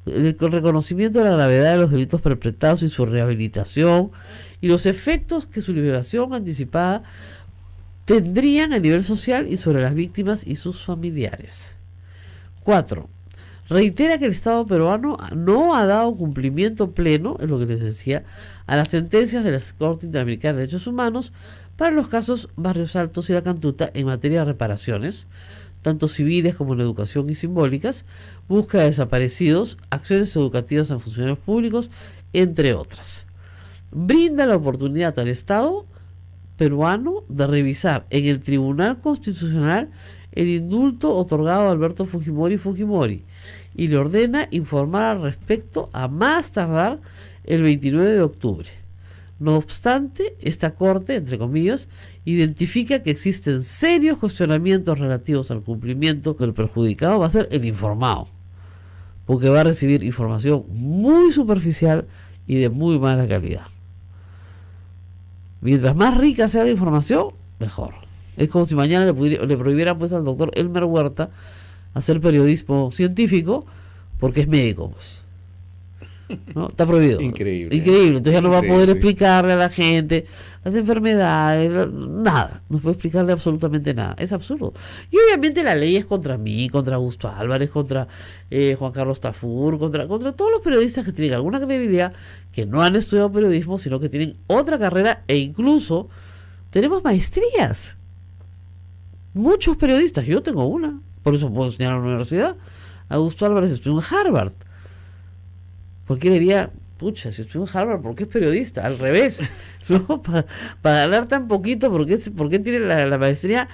el reconocimiento de la gravedad de los delitos perpetrados y su rehabilitación, y los efectos que su liberación anticipada tendrían a nivel social y sobre las víctimas y sus familiares. 4. Reitera que el Estado peruano no ha dado cumplimiento pleno, es lo que les decía, a las sentencias de la Corte Interamericana de Derechos Humanos para los casos Barrios Altos y La Cantuta en materia de reparaciones, tanto civiles como en educación y simbólicas, búsqueda de desaparecidos, acciones educativas a funcionarios públicos, entre otras. Brinda la oportunidad al Estado peruano de revisar en el Tribunal Constitucional el indulto otorgado a Alberto Fujimori y le ordena informar al respecto a más tardar el 29 de octubre. No obstante, esta Corte, entre comillas, identifica que existen serios cuestionamientos relativos al cumplimiento del perjudicado, va a ser el informado, porque va a recibir información muy superficial y de muy mala calidad. Mientras más rica sea la información, mejor. Es como si mañana le prohibieran pues al doctor Elmer Huerta hacer periodismo científico porque es médico, pues. ¿No? Está prohibido. Increíble. Entonces ya no va a poder explicarle a la gente las enfermedades, nada. No puede explicarle absolutamente nada. Es absurdo. Y obviamente la ley es contra mí, contra Augusto Álvarez, contra Juan Carlos Tafur, contra todos los periodistas que tienen alguna credibilidad, que no han estudiado periodismo, sino que tienen otra carrera e incluso tenemos maestrías. Muchos periodistas, yo tengo una, por eso puedo enseñar en la universidad. Augusto Álvarez estudió en Harvard. ¿Por qué le diría, pucha, si estudió en Harvard, ¿por qué es periodista? Al revés, ¿no? Para ganar tan poquito, ¿por qué tiene la maestría,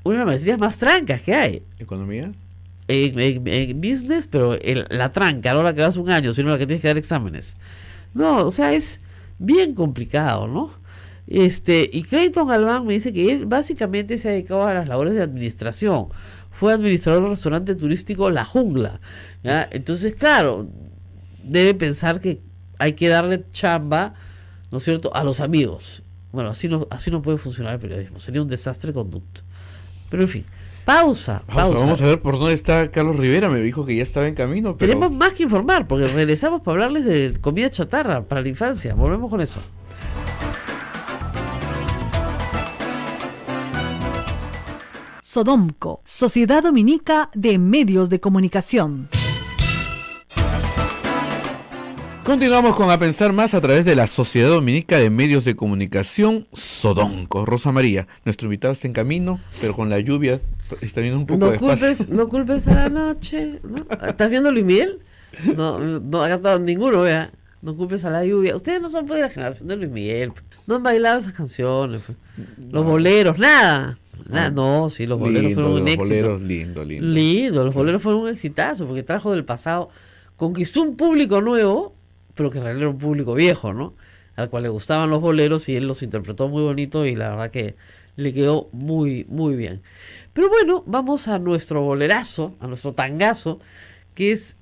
una de las maestrías más trancas que hay? ¿Economía? En business, pero la tranca, no la que vas un año, sino la que tienes que dar exámenes. No, o sea, es bien complicado, ¿no? Y Clayton Galván me dice que él básicamente se ha dedicado a las labores de administración. Fue administrador del restaurante turístico La Jungla, ¿ya? Entonces, claro, debe pensar que hay que darle chamba, ¿no es cierto?, a los amigos. Bueno, así no puede funcionar el periodismo. Sería un desastre conducto. Pero en fin, pausa. Vamos a ver por dónde está Carlos Rivera. Me dijo que ya estaba en camino. Pero... Tenemos más que informar, porque regresamos para hablarles de comida chatarra para la infancia. Volvemos con eso. Sodomco, Sociedad Dominica de Medios de Comunicación. Continuamos con A Pensar Más a través de la Sociedad Dominica de Medios de Comunicación, Sodomco. Rosa María, nuestro invitado está en camino, pero con la lluvia Está viendo un poco No despacio. no culpes a la noche. ¿No? ¿Estás viendo Luis Miguel? No, no ha cantado ninguno, vea. No culpes a la lluvia. Ustedes no son pues, de la generación de Luis Miguel. No han bailado esas canciones. Pues. Los boleros, nada. No, sí, los boleros fueron un éxito. Boleros, lindo. Los boleros fueron un exitazo porque trajo del pasado, conquistó un público nuevo, pero que en realidad era un público viejo, ¿no? Al cual le gustaban los boleros y él los interpretó muy bonito y la verdad que le quedó muy, muy bien. Pero bueno, vamos a nuestro bolerazo, a nuestro tangazo, que es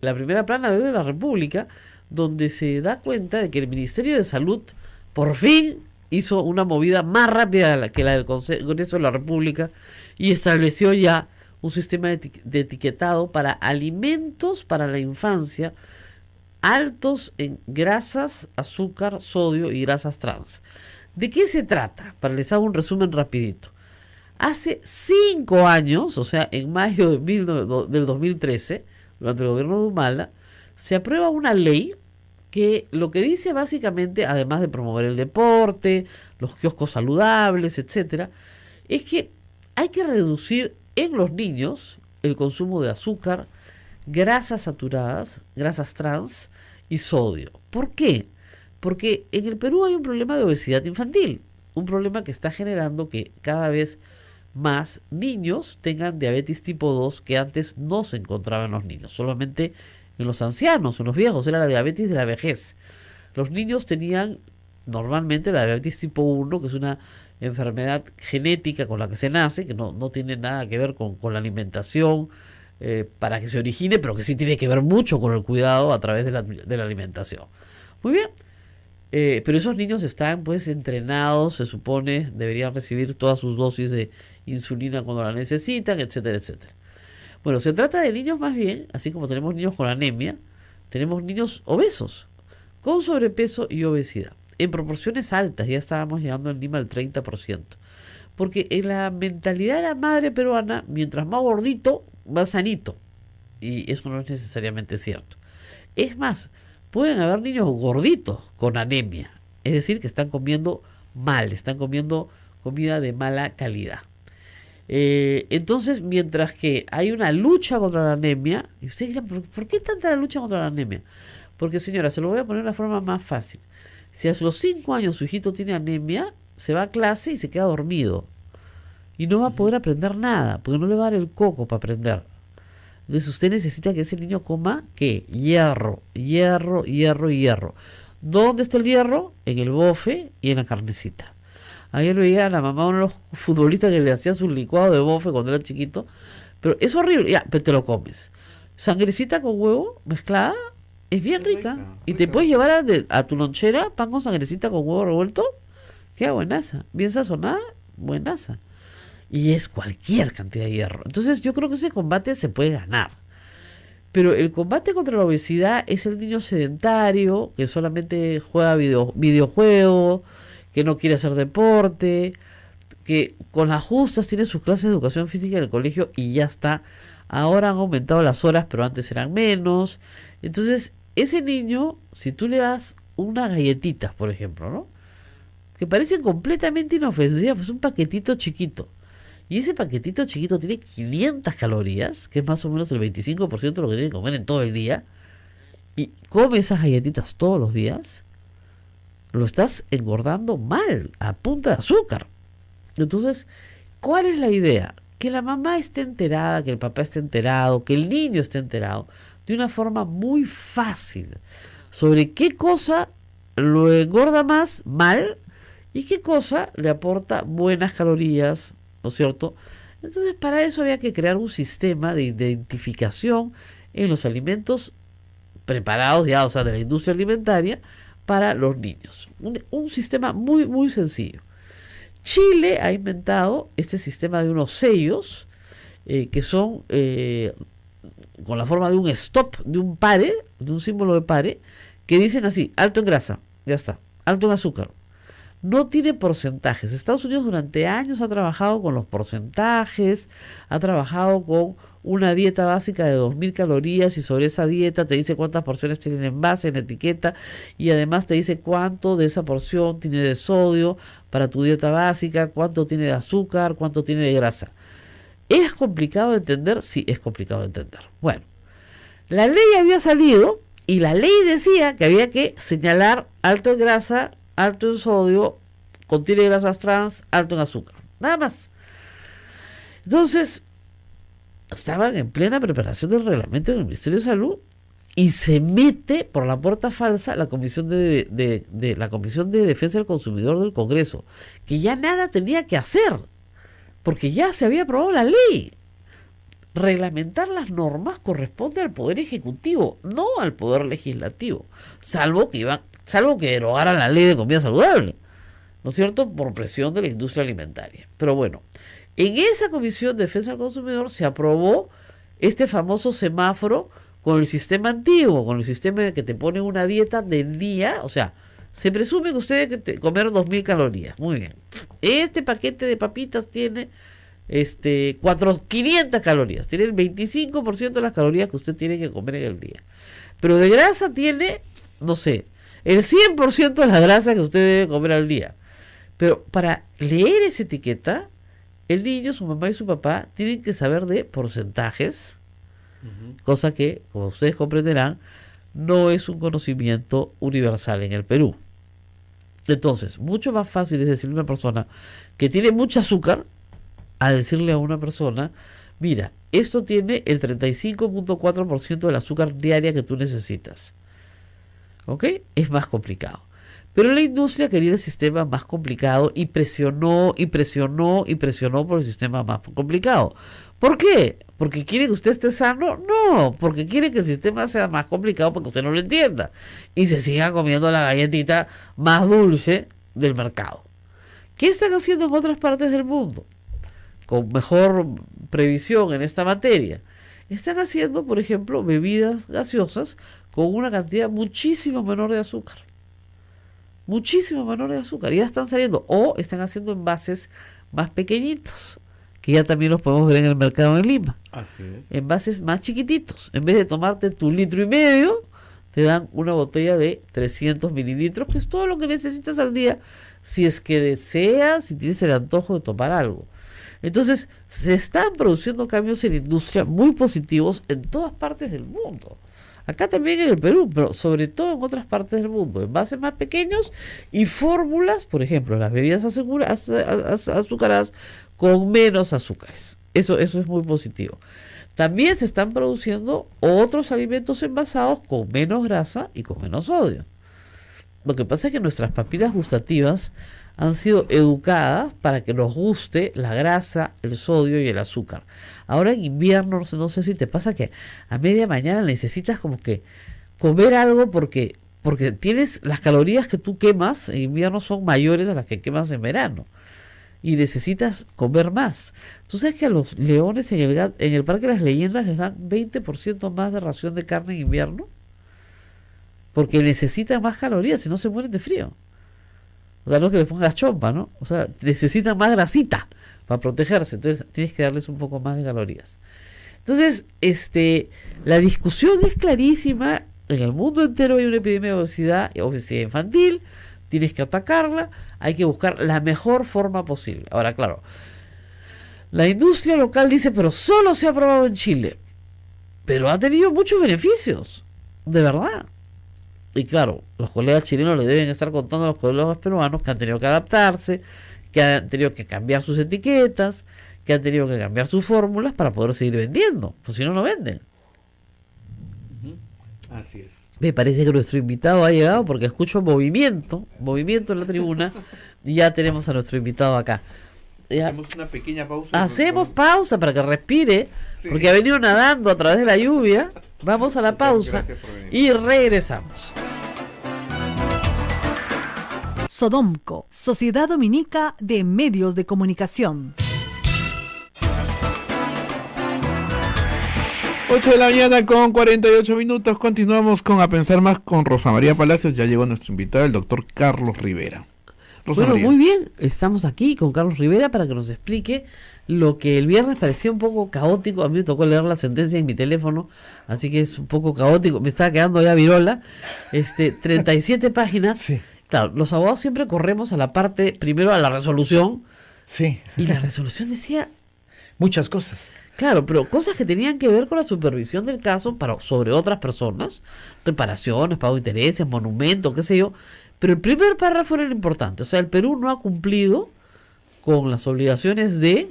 la primera plana de la República, donde se da cuenta de que el Ministerio de Salud por fin hizo una movida más rápida que la del Congreso de la República y estableció ya un sistema de etiquetado para alimentos para la infancia altos en grasas, azúcar, sodio y grasas trans. ¿De qué se trata? Para les hago un resumen rapidito. Hace 5 años, o sea, en mayo del 2013, durante el gobierno de Humala, se aprueba una ley que lo que dice básicamente, además de promover el deporte, los kioscos saludables, etcétera, es que hay que reducir en los niños el consumo de azúcar, grasas saturadas, grasas trans y sodio. ¿Por qué? Porque en el Perú hay un problema de obesidad infantil, un problema que está generando que cada vez más niños tengan diabetes tipo 2 que antes no se encontraba en los niños, solamente en los ancianos, en los viejos, era la diabetes de la vejez. Los niños tenían normalmente la diabetes tipo 1, que es una enfermedad genética con la que se nace, que no tiene nada que ver con la alimentación para que se origine, pero que sí tiene que ver mucho con el cuidado a través de la alimentación. Muy bien, pero esos niños están pues entrenados, se supone, deberían recibir todas sus dosis de insulina cuando la necesitan, etcétera, etcétera. Bueno, se trata de niños más bien, así como tenemos niños con anemia, tenemos niños obesos, con sobrepeso y obesidad, en proporciones altas, ya estábamos llegando en Lima al 30%. Porque en la mentalidad de la madre peruana, mientras más gordito, más sanito. Y eso no es necesariamente cierto. Es más, pueden haber niños gorditos con anemia, es decir, que están comiendo mal, están comiendo comida de mala calidad. Entonces, mientras que hay una lucha contra la anemia, y ustedes dirán, ¿por qué tanta la lucha contra la anemia? Porque, señora, se lo voy a poner de la forma más fácil. Si a los 5 años su hijito tiene anemia, se va a clase y se queda dormido. Y no va a poder aprender nada, porque no le va a dar el coco para aprender. Entonces usted necesita que ese niño coma, ¿qué? Hierro. ¿Dónde está el hierro? En el bofe y en la carnecita. Ayer veía a la mamá de uno de los futbolistas que le hacía su licuado de bofe cuando era chiquito. Pero es horrible, ya, pero te lo comes. Sangrecita con huevo mezclada es bien rica. Y te puedes llevar a tu lonchera pan con sangrecita con huevo revuelto. Queda buenaza. Bien sazonada, buenaza. Y es cualquier cantidad de hierro. Entonces yo creo que ese combate se puede ganar. Pero el combate contra la obesidad es el niño sedentario que solamente juega videojuegos, que no quiere hacer deporte, que con las justas tiene sus clases de educación física en el colegio y ya está. Ahora han aumentado las horas, pero antes eran menos. Entonces, ese niño, si tú le das unas galletitas, por ejemplo, ¿no? Que parecen completamente inofensivas, pues un paquetito chiquito. Y ese paquetito chiquito tiene 500 calorías, que es más o menos el 25% de lo que tiene que comer en todo el día. Y come esas galletitas todos los días, lo estás engordando mal, a punta de azúcar. Entonces, ¿cuál es la idea? Que la mamá esté enterada, que el papá esté enterado, que el niño esté enterado, de una forma muy fácil, sobre qué cosa lo engorda más mal y qué cosa le aporta buenas calorías, ¿no es cierto? Entonces, para eso había que crear un sistema de identificación en los alimentos preparados ya, o sea, de la industria alimentaria, para los niños. Un sistema muy, muy sencillo. Chile ha inventado este sistema de unos sellos que son con la forma de un stop, de un pare, de un símbolo de pare, que dicen así: alto en grasa, ya está, alto en azúcar. No tiene porcentajes. Estados Unidos durante años ha trabajado con los porcentajes, ha trabajado con una dieta básica de 2000 calorías y sobre esa dieta te dice cuántas porciones tienen en base, en etiqueta, y además te dice cuánto de esa porción tiene de sodio para tu dieta básica, cuánto tiene de azúcar, cuánto tiene de grasa. ¿Es complicado de entender? Sí, es complicado de entender. Bueno, la ley había salido y la ley decía que había que señalar alto en grasa, alto en sodio, contiene grasas trans, alto en azúcar. Nada más. Entonces, estaban en plena preparación del reglamento en el Ministerio de Salud y se mete por la puerta falsa la Comisión de la Comisión de Defensa del Consumidor del Congreso, que ya nada tenía que hacer, porque ya se había aprobado la ley. Reglamentar las normas corresponde al Poder Ejecutivo, no al Poder Legislativo, salvo que derogaran la ley de comida saludable, ¿no es cierto?, por presión de la industria alimentaria. Pero bueno, en esa Comisión de Defensa del Consumidor se aprobó este famoso semáforo con el sistema antiguo, con el sistema que te pone una dieta del día, o sea, se presume que usted debe que comer 2.000 calorías. Muy bien. Este paquete de papitas tiene 500 calorías, tiene el 25% de las calorías que usted tiene que comer en el día. Pero de grasa tiene, no sé, el 100% de la grasa que usted debe comer al día. Pero para leer esa etiqueta, el niño, su mamá y su papá tienen que saber de porcentajes, cosa que, como ustedes comprenderán, no es un conocimiento universal en el Perú. Entonces, mucho más fácil es decirle a una persona que tiene mucho azúcar a decirle a una persona, mira, esto tiene el 35.4% del azúcar diaria que tú necesitas. ¿Ok? Es más complicado. Pero la industria quería el sistema más complicado y presionó por el sistema más complicado. ¿Por qué? ¿Porque quiere que usted esté sano? No, porque quiere que el sistema sea más complicado para que usted no lo entienda y se siga comiendo la galletita más dulce del mercado. ¿Qué están haciendo en otras partes del mundo con mejor previsión en esta materia? Están haciendo, por ejemplo, bebidas gaseosas con una cantidad muchísimo menor de azúcar. Muchísimo menor de azúcar. Ya están saliendo. O están haciendo envases más pequeñitos, que ya también los podemos ver en el mercado en Lima. Así es. Envases más chiquititos. En vez de tomarte tu 1,5 litros, te dan una botella de 300 mililitros, que es todo lo que necesitas al día, si es que deseas, si tienes el antojo de tomar algo. Entonces, se están produciendo cambios en la industria muy positivos en todas partes del mundo. Acá también en el Perú, pero sobre todo en otras partes del mundo, envases más pequeños y fórmulas, por ejemplo, las bebidas azucaradas con menos azúcares. Eso es muy positivo. También se están produciendo otros alimentos envasados con menos grasa y con menos sodio. Lo que pasa es que nuestras papilas gustativas han sido educadas para que nos guste la grasa, el sodio y el azúcar. Ahora en invierno, no sé si te pasa que a media mañana necesitas como que comer algo porque tienes las calorías que tú quemas en invierno son mayores a las que quemas en verano. Y necesitas comer más. ¿Tú sabes que a los leones en el Parque de las Leyendas les dan 20% más de ración de carne en invierno? Porque necesitan más calorías, si no se mueren de frío. O sea, no que les pongas chompa, ¿no? O sea, necesitan más grasita para protegerse. Entonces tienes que darles un poco más de calorías. Entonces, la discusión es clarísima. En el mundo entero hay una epidemia de obesidad infantil. Tienes que atacarla. Hay que buscar la mejor forma posible. Ahora, claro, la industria local dice, pero solo se ha aprobado en Chile. Pero ha tenido muchos beneficios. De verdad. Y claro, los colegas chilenos le deben estar contando a los colegas peruanos que han tenido que adaptarse, que han tenido que cambiar sus etiquetas, que han tenido que cambiar sus fórmulas para poder seguir vendiendo, pues si no, no venden. Así es. Me parece que nuestro invitado ha llegado porque escucho movimiento en la tribuna y ya tenemos a nuestro invitado acá. Hacemos una pequeña pausa. Hacemos pausa para que respire, sí, porque ha venido nadando a través de la lluvia. Vamos a la pausa y regresamos. Sodomco, Sociedad Dominica de Medios de Comunicación. 8 de la mañana con 48 minutos. Continuamos con A Pensar Más con Rosa María Palacios. Ya llegó nuestro invitado, el doctor Carlos Rivera. Bueno, muy bien, estamos aquí con Carlos Rivera para que nos explique lo que el viernes parecía un poco caótico. A mí me tocó leer la sentencia en mi teléfono, así que es un poco caótico, me estaba quedando ya virola. 37 páginas. Sí. Claro, los abogados siempre corremos a la parte, primero a la resolución. Sí. Y la resolución decía muchas cosas. Claro, pero cosas que tenían que ver con la supervisión del caso sobre otras personas, reparaciones, pago de intereses, monumentos, qué sé yo. Pero el primer párrafo era lo importante. O sea, el Perú no ha cumplido con las obligaciones de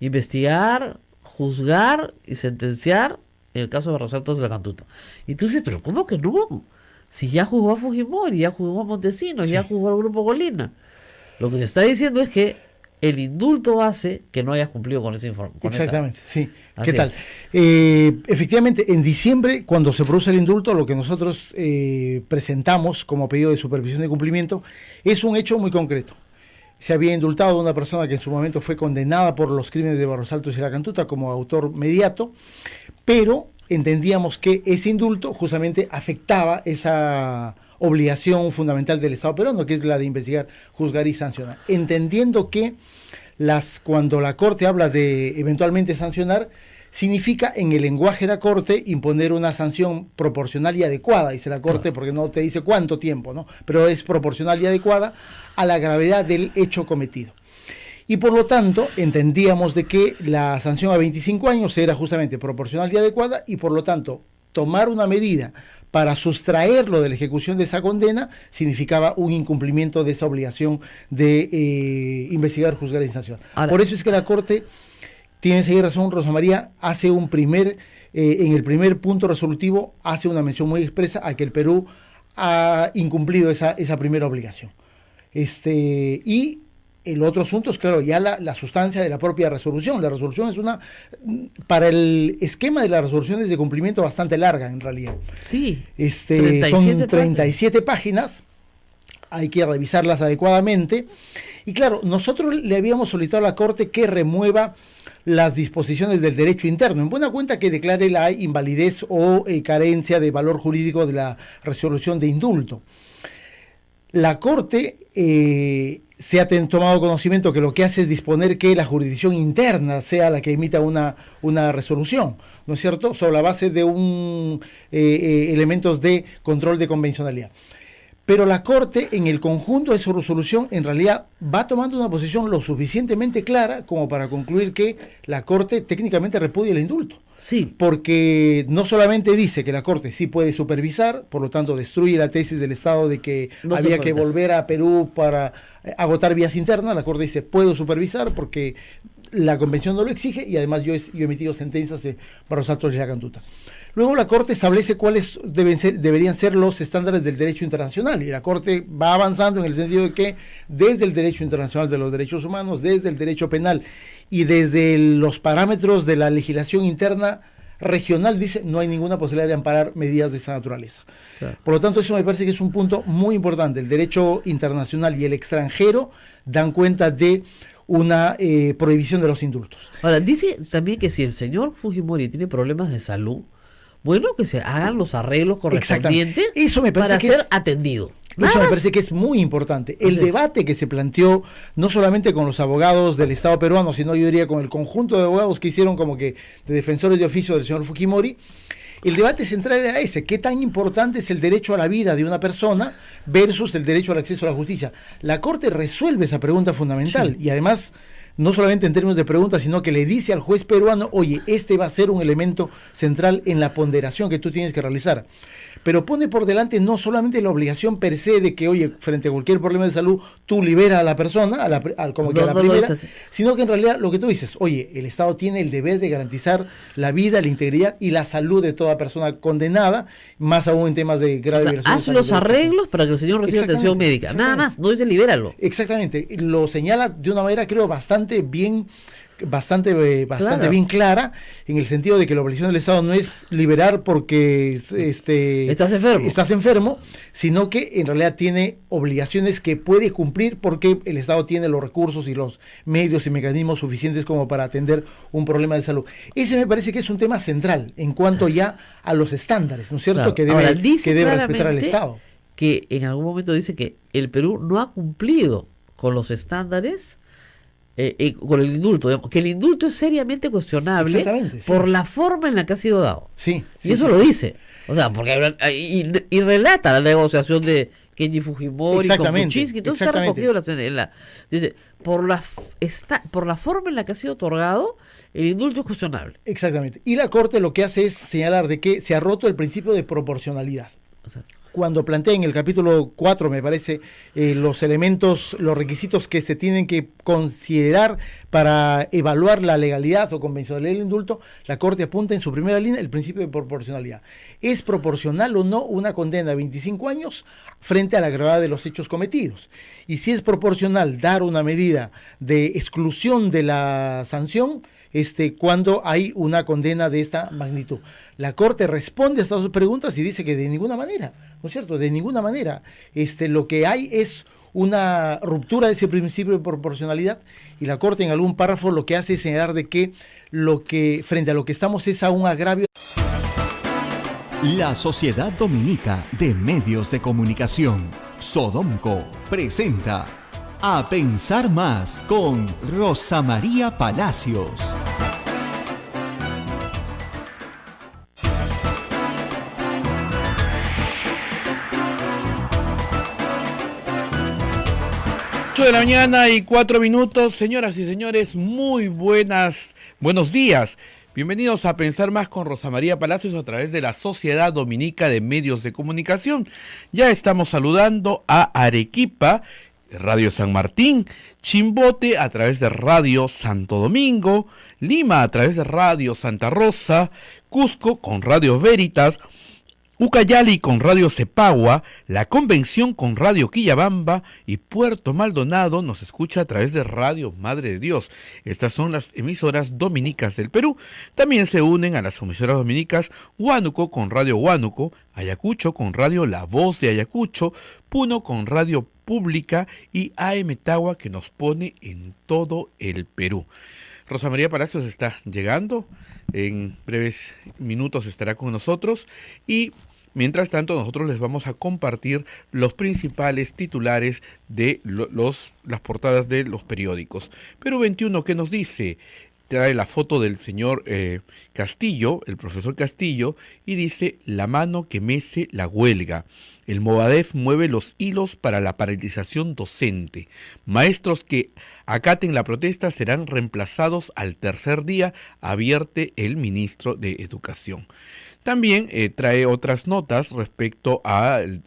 investigar, juzgar y sentenciar en el caso de Barros Altos de la Cantuta. Y tú dices, pero ¿cómo que no? Si ya juzgó a Fujimori, ya juzgó a Montesinos, ya juzgó al Grupo Colina. Lo que te está diciendo es que el indulto hace que no hayas cumplido con ese informe. Exactamente, sí. Así ¿Qué tal? es. Efectivamente, en diciembre, cuando se produce el indulto, lo que nosotros presentamos como pedido de supervisión de cumplimiento es un hecho muy concreto. Se había indultado a una persona que en su momento fue condenada por los crímenes de Barros Altos y la Cantuta como autor mediato, pero entendíamos que ese indulto justamente afectaba esa obligación fundamental del Estado peruano, que es la de investigar, juzgar y sancionar. Entendiendo que cuando la Corte habla de eventualmente sancionar, significa en el lenguaje de la Corte imponer una sanción proporcional y adecuada, dice la Corte, porque no te dice cuánto tiempo, ¿no? Pero es proporcional y adecuada a la gravedad del hecho cometido. Y por lo tanto, entendíamos de que la sanción a 25 años era justamente proporcional y adecuada, y por lo tanto, tomar una medida para sustraerlo de la ejecución de esa condena significaba un incumplimiento de esa obligación de investigar, juzgar y sancionar. Por eso es que la Corte, tienes ahí razón, Rosa María, hace en el primer punto resolutivo, hace una mención muy expresa a que el Perú ha incumplido esa primera obligación. Y el otro asunto es, claro, ya la sustancia de la propia resolución. La resolución es para el esquema de las resoluciones de cumplimiento bastante larga, en realidad. Sí, son 37 páginas, hay que revisarlas adecuadamente. Y claro, nosotros le habíamos solicitado a la Corte que remueva las disposiciones del derecho interno, en buena cuenta que declare la invalidez o carencia de valor jurídico de la resolución de indulto. La Corte se ha tomado conocimiento que lo que hace es disponer que la jurisdicción interna sea la que emita una resolución, ¿no es cierto?, sobre la base de elementos de control de convencionalidad. Pero la Corte, en el conjunto de su resolución, en realidad va tomando una posición lo suficientemente clara como para concluir que la Corte técnicamente repudia el indulto. Sí. Porque no solamente dice que la Corte sí puede supervisar, por lo tanto destruye la tesis del Estado de que no había que volver a Perú para agotar vías internas. La Corte dice, puedo supervisar porque la Convención no lo exige, y además yo he emitido sentencias de Barros Altos y la Cantuta. Luego la Corte establece cuáles deberían ser los estándares del derecho internacional, y la Corte va avanzando en el sentido de que desde el derecho internacional de los derechos humanos, desde el derecho penal y desde los parámetros de la legislación interna regional, dice, no hay ninguna posibilidad de amparar medidas de esa naturaleza. Claro. Por lo tanto, eso me parece que es un punto muy importante. El derecho internacional y el extranjero dan cuenta de una prohibición de los indultos. Ahora, dice también que si el señor Fujimori tiene problemas de salud, bueno, que se hagan los arreglos correspondientes para ser atendido. Eso me parece que es muy importante. El debate que se planteó, no solamente con los abogados del Estado peruano, sino yo diría con el conjunto de abogados que hicieron como que de defensores de oficio del señor Fujimori, el debate central era ese: ¿qué tan importante es el derecho a la vida de una persona versus el derecho al acceso a la justicia? La Corte resuelve esa pregunta fundamental, y además no solamente en términos de preguntas, sino que le dice al juez peruano, oye, este va a ser un elemento central en la ponderación que tú tienes que realizar. Pero pone por delante no solamente la obligación per se de que, oye, frente a cualquier problema de salud, tú liberas a la persona, a la primera, sino que en realidad lo que tú dices, oye, el Estado tiene el deber de garantizar la vida, la integridad y la salud de toda persona condenada, más aún en temas de grave violación. Haz los arreglos para que el señor reciba atención médica, nada más, no dice libéralo. Exactamente, lo señala de una manera, creo, bastante bien bien clara, en el sentido de que la obligación del Estado no es liberar porque estás enfermo, sino que en realidad tiene obligaciones que puede cumplir porque el Estado tiene los recursos y los medios y mecanismos suficientes como para atender un problema de salud. Ese me parece que es un tema central en cuanto ya a los estándares, ¿no es cierto?, que debe respetar el Estado. Que en algún momento dice que el Perú no ha cumplido con los estándares con el indulto, digamos, que el indulto es seriamente cuestionable por la forma en la que ha sido dado. Y eso lo dice. O sea, porque y relata la negociación Kenji Fujimori, con Exactamente, Kuczynski, todo está exactamente. recogido dice, por la forma en la que ha sido otorgado, el indulto es cuestionable. Exactamente. Y la Corte lo que hace es señalar de que se ha roto el principio de proporcionalidad. Cuando plantea en el capítulo 4, me parece, los elementos, los requisitos que se tienen que considerar para evaluar la legalidad o convencionalidad del indulto, la Corte apunta en su primera línea el principio de proporcionalidad. ¿Es proporcional o no una condena de 25 años frente a la gravedad de los hechos cometidos? Y si es proporcional dar una medida de exclusión de la sanción, cuando hay una condena de esta magnitud. La Corte responde a estas dos preguntas y dice que de ninguna manera, ¿no es cierto? De ninguna manera. Lo que hay es una ruptura de ese principio de proporcionalidad, y la Corte en algún párrafo lo que hace es señalar de que frente a lo que estamos es a un agravio. La Sociedad Dominica de Medios de Comunicación, Sodomco, presenta A Pensar Más con Rosa María Palacios. De la mañana y 4 minutos, señoras y señores, buenos días. Bienvenidos a Pensar Más con Rosa María Palacios a través de la Sociedad Dominica de Medios de Comunicación. Ya estamos saludando a Arequipa, Radio San Martín, Chimbote a través de Radio Santo Domingo, Lima a través de Radio Santa Rosa, Cusco con Radio Veritas, Ucayali con Radio Cepagua, La Convención con Radio Quillabamba y Puerto Maldonado nos escucha a través de Radio Madre de Dios. Estas son las emisoras dominicas del Perú. También se unen a las emisoras dominicas Huánuco con Radio Huánuco, Ayacucho con Radio La Voz de Ayacucho, Puno con Radio Pública y AM Tagua, que nos pone en todo el Perú. Rosa María Palacios está llegando, en breves minutos estará con nosotros y mientras tanto nosotros les vamos a compartir los principales titulares de las portadas de los periódicos. Perú 21, ¿qué nos dice? Trae la foto del señor Castillo, el profesor Castillo, y dice: la mano que mece la huelga. El Movadef mueve los hilos para la paralización docente. Maestros que acaten la protesta serán reemplazados al tercer día, advierte el ministro de Educación. También trae otras notas respecto al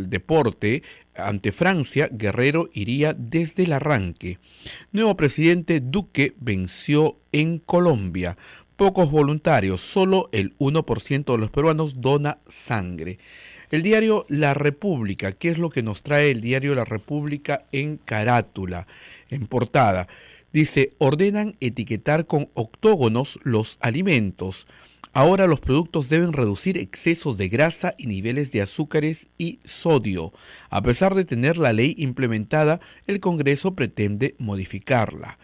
deporte. Ante Francia, Guerrero iría desde el arranque. Nuevo presidente Duque venció en Colombia. Pocos voluntarios, solo el 1% de los peruanos dona sangre. El diario La República, ¿qué es lo que nos trae el diario La República en carátula, en portada? Dice: ordenan etiquetar con octógonos los alimentos. Ahora los productos deben reducir excesos de grasa y niveles de azúcares y sodio. A pesar de tener la ley implementada, el Congreso pretende modificarla.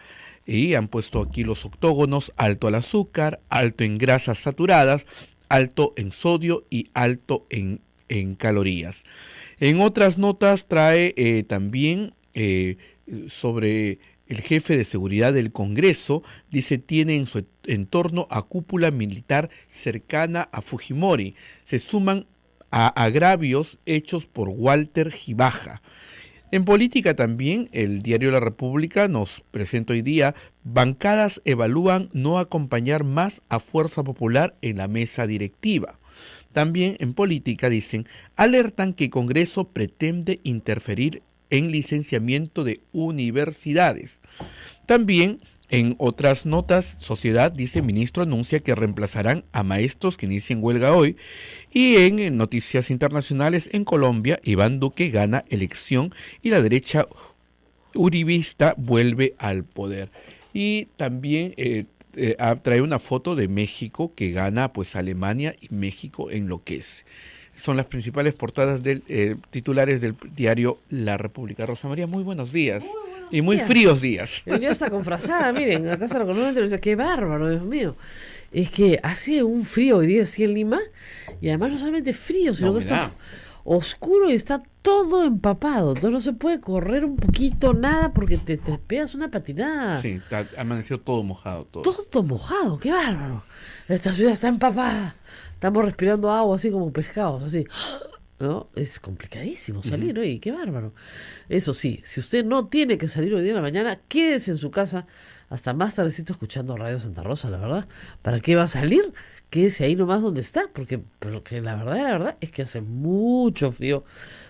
Y han puesto aquí los octógonos: alto al azúcar, alto en grasas saturadas, alto en sodio y alto en calorías. En otras notas trae también sobre el jefe de seguridad del Congreso. Dice: tiene en su entorno a cúpula militar cercana a Fujimori. Se suman a agravios hechos por Walter Gibaja. En política también, el diario La República nos presenta hoy día: bancadas evalúan no acompañar más a Fuerza Popular en la mesa directiva. También en política dicen: alertan que Congreso pretende interferir en licenciamiento de universidades. También en otras notas, Sociedad dice: ministro anuncia que reemplazarán a maestros que inician huelga hoy. Y en noticias internacionales, en Colombia, Iván Duque gana elección y la derecha uribista vuelve al poder. Y también trae una foto de México que gana pues Alemania, y México enloquece. Son las principales portadas titulares del diario La República. Rosa María, muy buenos días. Y muy fríos días. El día está con frazada, miren, acá está lo que qué bárbaro, Dios mío. Es que hace un frío hoy día así en Lima, y además no solamente frío, sino que está oscuro y está todo empapado. Entonces no se puede correr un poquito, nada, porque te pegas una patinada. Sí, ha amanecido todo mojado. Todo mojado, qué bárbaro. Esta ciudad está empapada. Estamos respirando agua así como pescados, así. ¿no? Es complicadísimo salir hoy, qué bárbaro. Eso sí, si usted no tiene que salir hoy día en la mañana, quédese en su casa hasta más tardecito escuchando Radio Santa Rosa, la verdad. ¿Para qué va a salir? Quédese ahí nomás donde está, porque la verdad es que hace mucho frío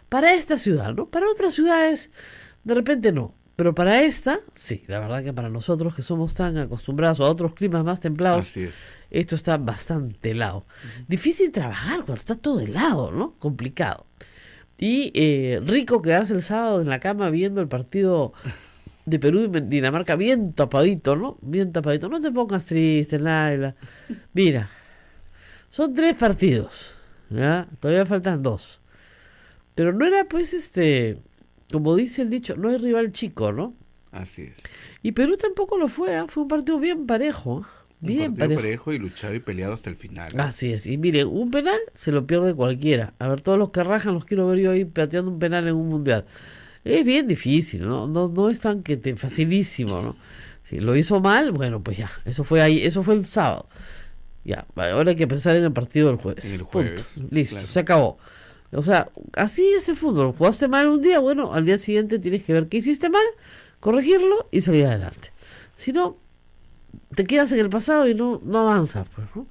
para esta ciudad, ¿no? Para otras ciudades, de repente no. Pero para esta, sí, la verdad que para nosotros que somos tan acostumbrados a otros climas más templados, Así es. esto está bastante helado. Difícil trabajar cuando está todo helado, ¿no? Complicado. Y rico quedarse el sábado en la cama viendo el partido de Perú y Dinamarca bien tapadito, ¿no? Bien tapadito. No te pongas triste, Laila. Mira, son 3 partidos, ¿ya? Todavía faltan 2. Pero no era pues como dice el dicho, no hay rival chico, ¿no? Así es. Y Perú tampoco lo fue, ¿eh? Fue un partido bien parejo. Bien Un partido parejo. parejo y luchado y peleado hasta el final. Así es. Y mire, un penal se lo pierde cualquiera. A ver, todos los que rajan los quiero ver yo ahí pateando un penal en un mundial. Es bien difícil, ¿no? No es tan facilísimo, ¿no? Si lo hizo mal, bueno, pues ya. Eso fue ahí, eso fue el sábado. Ya, ahora hay que pensar en el partido del jueves. En el jueves, Punto. Listo, claro. se acabó. O sea, así es el fútbol. Jugaste mal un día, bueno, al día siguiente tienes que ver qué hiciste mal, corregirlo y salir adelante. Si no, te quedas en el pasado y no avanzas, pues, ¿no?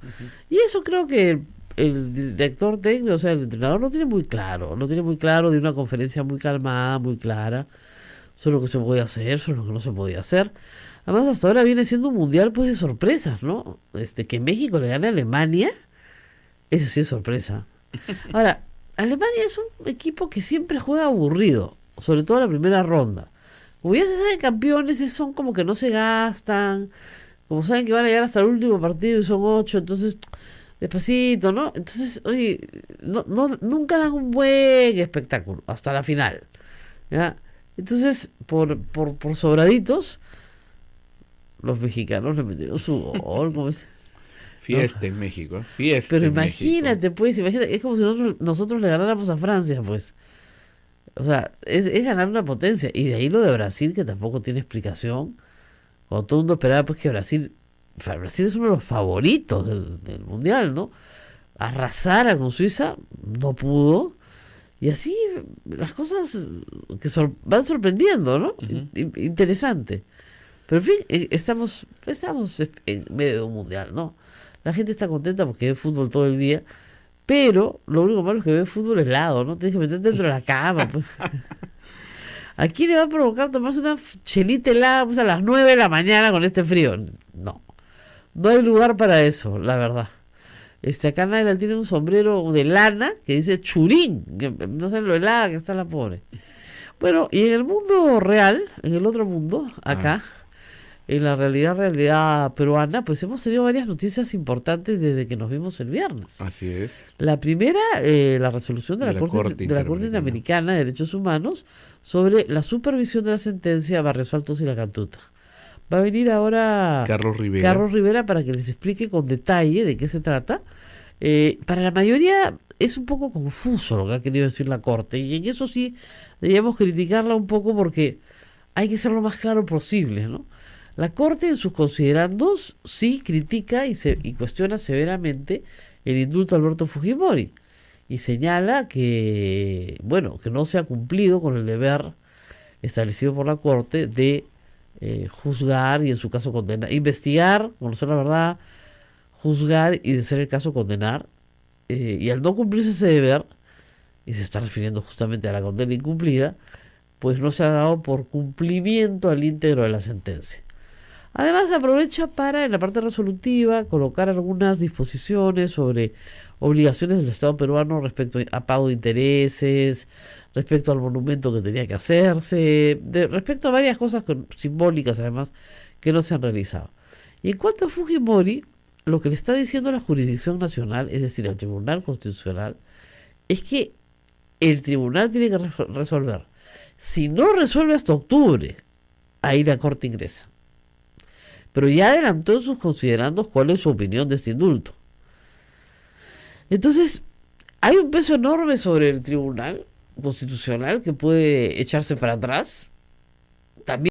Y eso creo que el director técnico, o sea, el entrenador lo tiene muy claro, de una conferencia muy calmada, muy clara, sobre lo que se podía hacer, sobre lo que no se podía hacer. Además, hasta ahora viene siendo un mundial pues de sorpresas, ¿no? Que México le gane a Alemania, eso sí es sorpresa. Ahora, Alemania es un equipo que siempre juega aburrido, sobre todo en la primera ronda. Como ya se sabe, campeones son como que no se gastan, como saben que van a llegar hasta el último partido y son 8, entonces despacito, ¿no? Entonces, oye, nunca dan un buen espectáculo hasta la final, ¿ya? Entonces, por sobraditos, los mexicanos le metieron su gol, como es. Fiesta en México, fiesta Pero en imagínate, México. pues, es como si nosotros le ganáramos a Francia, pues. O sea, es ganar una potencia. Y de ahí lo de Brasil, que tampoco tiene explicación. Cuando todo el mundo esperaba pues que Brasil es uno de los favoritos del Mundial, ¿no? Arrasara con Suiza, no pudo. Y así las cosas que van sorprendiendo, ¿no? Interesante. Pero en fin, estamos en medio de un Mundial, ¿no? La gente está contenta porque ve fútbol todo el día, pero lo único malo es que ve fútbol helado, ¿no? Tienes que meterte dentro de la cama, pues. ¿A quién le va a provocar tomarse una chelita helada pues, a las 9 de la mañana con este frío? No hay lugar para eso, la verdad. Acá Naila tiene un sombrero de lana que dice churín, que no sé lo helada que está la pobre. Bueno, y en el mundo real, en el otro mundo, acá, en la realidad peruana, pues hemos tenido varias noticias importantes desde que nos vimos el viernes. Así es. La primera, la resolución de la Corte Interamericana de Derechos Humanos sobre la supervisión de la sentencia Barrios Altos y La Cantuta. Va a venir ahora Carlos Rivera para que les explique con detalle de qué se trata. Para la mayoría es un poco confuso lo que ha querido decir la Corte, y en eso sí deberíamos criticarla un poco porque hay que ser lo más claro posible, ¿no? La Corte, en sus considerandos, sí critica y cuestiona severamente el indulto a Alberto Fujimori y señala que, bueno, que no se ha cumplido con el deber establecido por la Corte de juzgar y en su caso condenar, investigar, conocer la verdad, juzgar y de ser el caso condenar, y al no cumplirse ese deber, y se está refiriendo justamente a la condena incumplida, pues no se ha dado por cumplimiento al íntegro de la sentencia. Además, aprovecha para, en la parte resolutiva, colocar algunas disposiciones sobre obligaciones del Estado peruano respecto a pago de intereses, respecto al monumento que tenía que hacerse, respecto a varias cosas simbólicas, además, que no se han realizado. Y en cuanto a Fujimori, lo que le está diciendo la jurisdicción nacional, es decir, el Tribunal Constitucional, es que el tribunal tiene que resolver. Si no resuelve hasta octubre, ahí la Corte ingresa. Pero ya adelantó en sus considerandos cuál es su opinión de este indulto. Entonces, hay un peso enorme sobre el Tribunal Constitucional que puede echarse para atrás. También